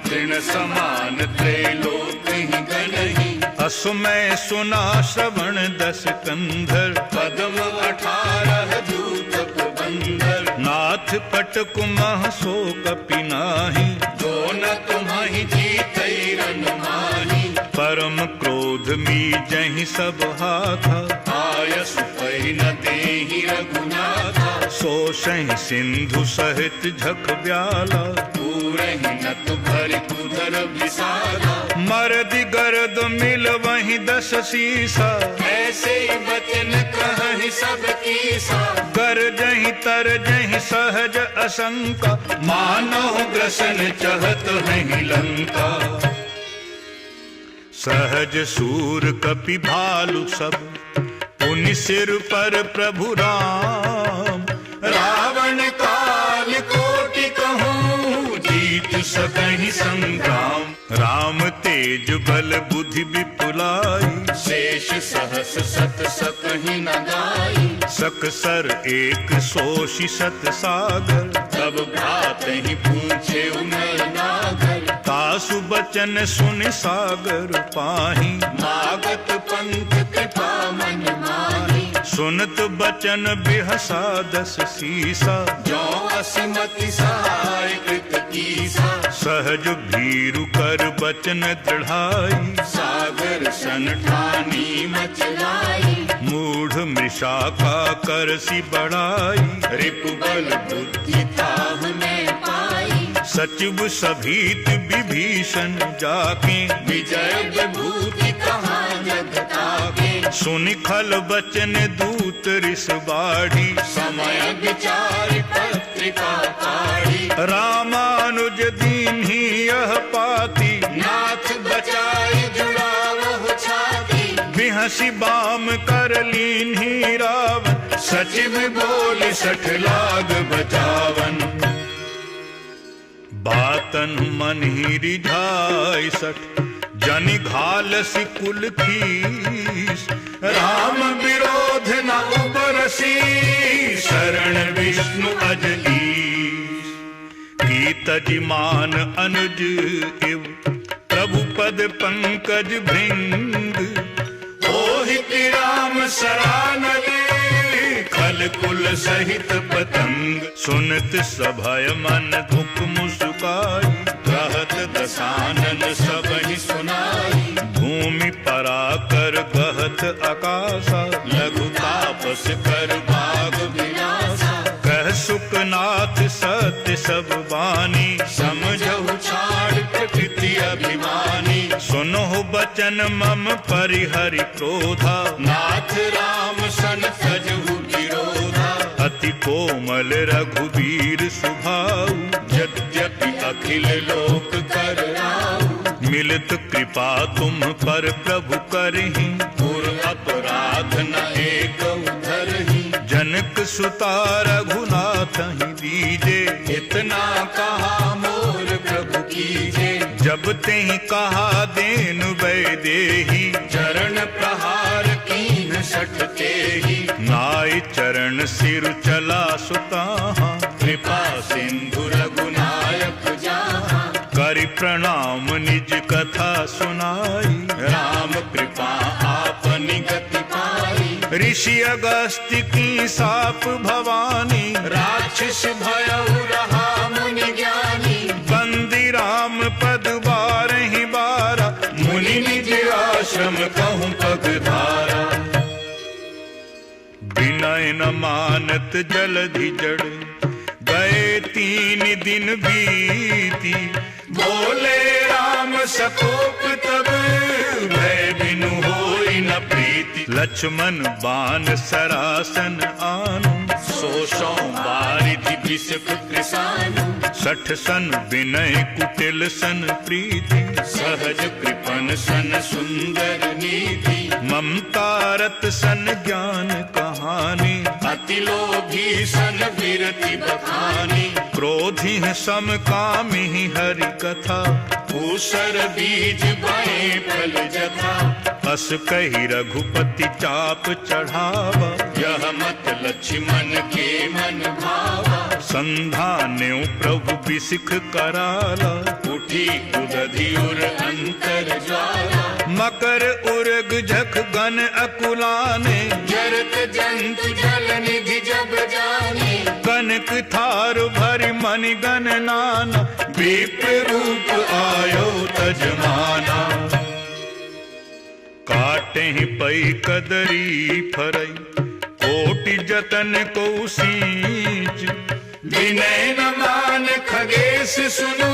[SPEAKER 2] तृण समान त्रैलोक ही गणहि,
[SPEAKER 1] असुमय सुना श्रवण दस कंधर,
[SPEAKER 2] पद्म 18 दूत बंदर,
[SPEAKER 1] नाथ पट कुमह सो कपि नाही,
[SPEAKER 2] जो न तुम्हि जीतै रन माही,
[SPEAKER 1] परम क्रोध मी जहि सब हाथा,
[SPEAKER 2] आयसु पै न देहि रघुनाथा,
[SPEAKER 1] सोषहि सिंधु सहित झक ब्याला,
[SPEAKER 2] पूरहि नत भरि उदर विशाला,
[SPEAKER 1] मरदि गरद मिल वहीं दस सीसा,
[SPEAKER 2] ऐसे वचन कहहि सब कीसा,
[SPEAKER 1] कर जहि तर जहि सहज असंका,
[SPEAKER 2] मानव ग्रसन चहत नहीं लंका,
[SPEAKER 1] सहज सूर कपि भालु सब, पुनि सिर पर प्रभु राम,
[SPEAKER 2] रावण काल कोटि कहूँ, जीत सकहि संग्राम,
[SPEAKER 1] राम तेज बल बुद्धि विपुलाई,
[SPEAKER 2] शेष सहस सत सकहि न गाई,
[SPEAKER 1] सकसर एक सोषि सत सागर,
[SPEAKER 2] तब भ्रात ही पूछे उनर नागर,
[SPEAKER 1] तासु बचन सुनि सागर पाहि,
[SPEAKER 2] मागत पंथ कृपा मन माही,
[SPEAKER 1] सुनत बचन बिहसा दस सीसा,
[SPEAKER 2] जो असिमति सहाय कृत कीसा,
[SPEAKER 1] सहज भीरु कर बचन दृढ़ाई,
[SPEAKER 2] सागर सन ठानी मचलाई,
[SPEAKER 1] मूढ़ मृषा का करसी बढ़ाई,
[SPEAKER 2] रिपु बल बुद्धि ताह में पाई,
[SPEAKER 1] सचिव सभीत विभीषण जाके,
[SPEAKER 2] विजय विभूति कहाँ जग ताके,
[SPEAKER 1] सुनि खल बचन दूत रिस बाढ़ी,
[SPEAKER 2] समय विचार पत्रिका पाढ़ी,
[SPEAKER 1] रामानुज दीन्ही यह पाती,
[SPEAKER 2] नाथ बचाई जुड़ावहु छाती,
[SPEAKER 1] बिहसी बाम कर लीन्ही रावण,
[SPEAKER 2] सचिव बोल 60 लाग बचावन,
[SPEAKER 1] बातन मन ही रिझाई सठ, जनि घालसी कुल खीस,
[SPEAKER 2] राम विरोध न उपरसी,
[SPEAKER 1] शरण विष्णु अजलीस, की तजिमान अनुज इव, प्रभु पद पंकज भृंग,
[SPEAKER 2] ओहि कि राम सरानले,
[SPEAKER 1] खल कुल सहित पतंग, सुनत सभय मन दुख मुस्काई,
[SPEAKER 2] रहत दसानन सब ही सुनाई,
[SPEAKER 1] भूमि पराकर गहत आकाशा,
[SPEAKER 2] लघु तापस कर भाग विनाशा,
[SPEAKER 1] कह सुखनाथ सत्य सब बानी,
[SPEAKER 2] समझहु छाड़ प्रकृति अभिमानी,
[SPEAKER 1] सुनो बचन मम परिहरि क्रोधा,
[SPEAKER 2] नाथ राम सन सजहु विरोधा,
[SPEAKER 1] अति कोमल रघुवीर सुभाऊ,
[SPEAKER 2] यद्यपि अखिल लोक कर राऊ,
[SPEAKER 1] मिलित कृपा तुम पर प्रभु करहि,
[SPEAKER 2] पुर अपराध न एक धरहि,
[SPEAKER 1] जनक सुता रघुनाथ ही दीजे,
[SPEAKER 2] इतना कहा मोर प्रभु कीजे,
[SPEAKER 1] जब तेहि कहा देनु वैदेही,
[SPEAKER 2] चरण प्रहार कीन सठते ही,
[SPEAKER 1] नाय चरण सिर चला सुताहा,
[SPEAKER 2] कृपा सिंधु रघुनायक जहाँ,
[SPEAKER 1] करि प्रणाम निज कथा सुनाई,
[SPEAKER 2] राम कृपा आपनि गति पाई,
[SPEAKER 1] ऋषि अगस्त्य की साप भवानी,
[SPEAKER 2] राक्षस भयउ रहा मुनि ज्ञानी,
[SPEAKER 1] बंदी राम पद बारहि बारा,
[SPEAKER 2] मुनि निज आश्रम कहूँ पगधारा,
[SPEAKER 1] विनय न मानत जलधि जड़, गए तीन दिन बीती, बोले राम सकोप तब, भय बिनु होई न प्रीति। लक्ष्मण बाण सरासन आनु, 100 बारिधि बिसक कृसानु। 60 सन विनय कुटिल सन प्रीति, सहज कृपन सन सुंदर नीति। ममता रत सन ज्ञान कहानी, अति लोभी सन विरति बखानी। क्रोधी सम कामी हरि कथा, ऊसर बीज भय फल जथा। अस कही रघुपति चाप चढ़ावा, यह मत लक्ष्मण के मन भावा। संधान्यो प्रभु बिसिख कराला, उठी उदधि उर अंतर ज्वाला। मकर उर्ग झख गन अकुलाने, जरत जंतु जल निधि जब जाने। कनक थार भरि मनि गण नाना, विप्र रूप आयो तजमाना। काटे पई कदरी फरई, कोटि जतन को सींच। विनय न मान खगेश सुनु,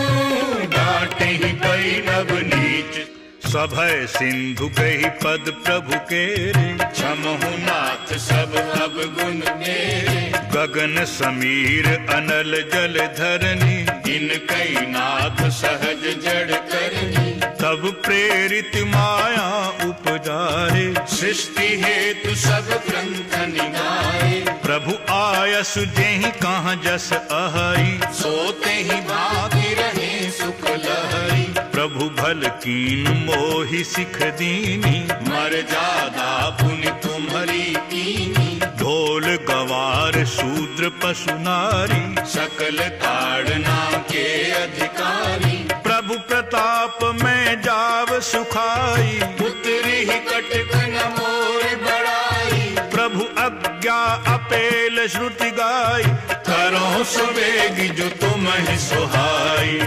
[SPEAKER 1] डांटे पई नभ नीच। सभय सिंधु कही पद प्रभु केरे, क्षमहु नाथ सब अवगुण मेरे। गगन समीर अनल जल धरनी, इनकई नाथ सहज जड़ करनी। तब प्रेरित माया उपजाए, सृष्टि हेतु सब ग्रंथ निगाए। प्रभु आयस जेहि कहाँ जस अहई, सोते ही भागी रहे सुख लहरी। प्रभु भल कीन मोहि सिख दीनी, मर्यादा पुनि तुम्हारी कीनी। ढोल गवार शूद्र पशु नारी, सकल ताड़ना के अधिकारी। प्रभु प्रताप में जाव सुखाई, उतरी ही कटक न मोर बड़ाई। प्रभु आज्ञा अपेल श्रुति गाई, करो सुवेगी जो तुम्हें सुहाई।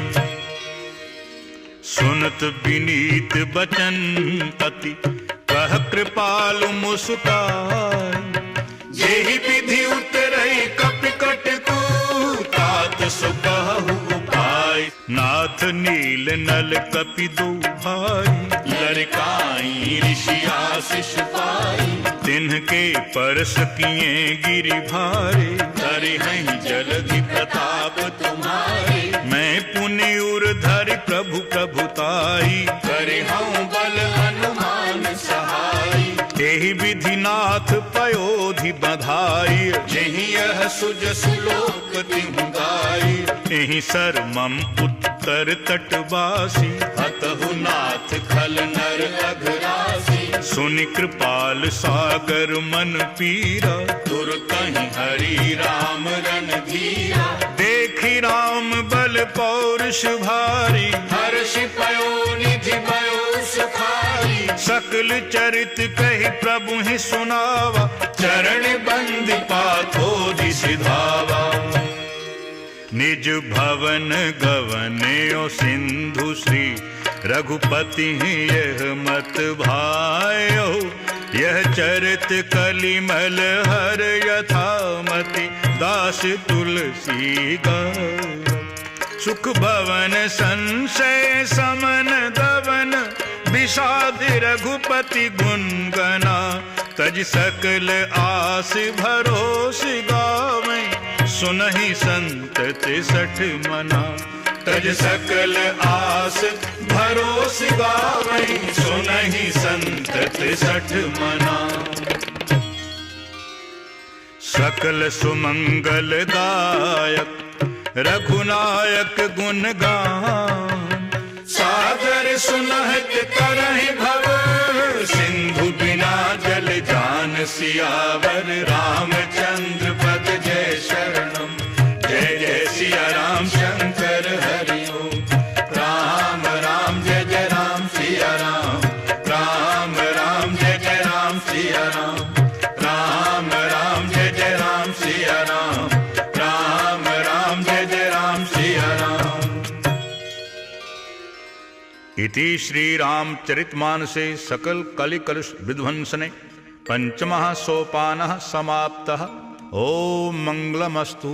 [SPEAKER 1] सुनत विनीत बचन अति, कह कृपालु मुस्काई। जेहि विधि उतरई कपिकट को, तात सो कहु उपाय। नाथ नील नल कपि दो भाई, लड़काई ऋषि आशीष पाई। तिन्हके परस किए गिरि भारे, तरहि जलधि प्रताप तुम्हारे। मैं पुनि उर धरि प्रभु प्रभुताई, करे हूँ बल हनुमान सहाय। एहि विधि नाथ पयोधि बधाई, जेहि यह सुजसु लोक तिहुँ गाई। एहि सर मम उत्तर तटवासी, हतहु नाथ खल नर अघरासी। सुनि कृपाल सागर मन पीरा, तुरतहि हरि राम रणधीरा। देखि राम बल पौरुष भारी, हर्ष पयो निधि भयो सुखारी। सकल चरित कहि प्रभु ही सुनावा, चरण बंद पाथो सिधावा। निज भवन गवन्यो सिंधु श्री, रघुपति यह मत भायो। यह चरित कलिमल हर यथामति, दास तुलसी गाय। सुख भवन संशय समन दवन, विषाद रघुपति गुण गना। तज सकल आस भरोस गावे, सुनहि संत 63 मना। तज सकल आस भरोस गावे, सुनहि संत 63 मना। सकल सुमंगल दायक, रघुनायक गुण गान। सागर सुनहत तरहि भव, सिंधु बिना जल जान। सियावर रामचंद्र पद जय शरणम, जय जय सिया राम शंकर हरि ओम। राम राम जय जय राम सिया राम, राम राम जय जय राम सिया राम। राम राम जय जय राम सिया राम, राम राम जय जय राम सिया राम। इति श्री रामचरितमानसे सकल कलिकलुष विध्वंसने पंचमः सोपानः समाप्तः। ओम मंगलमस्तु।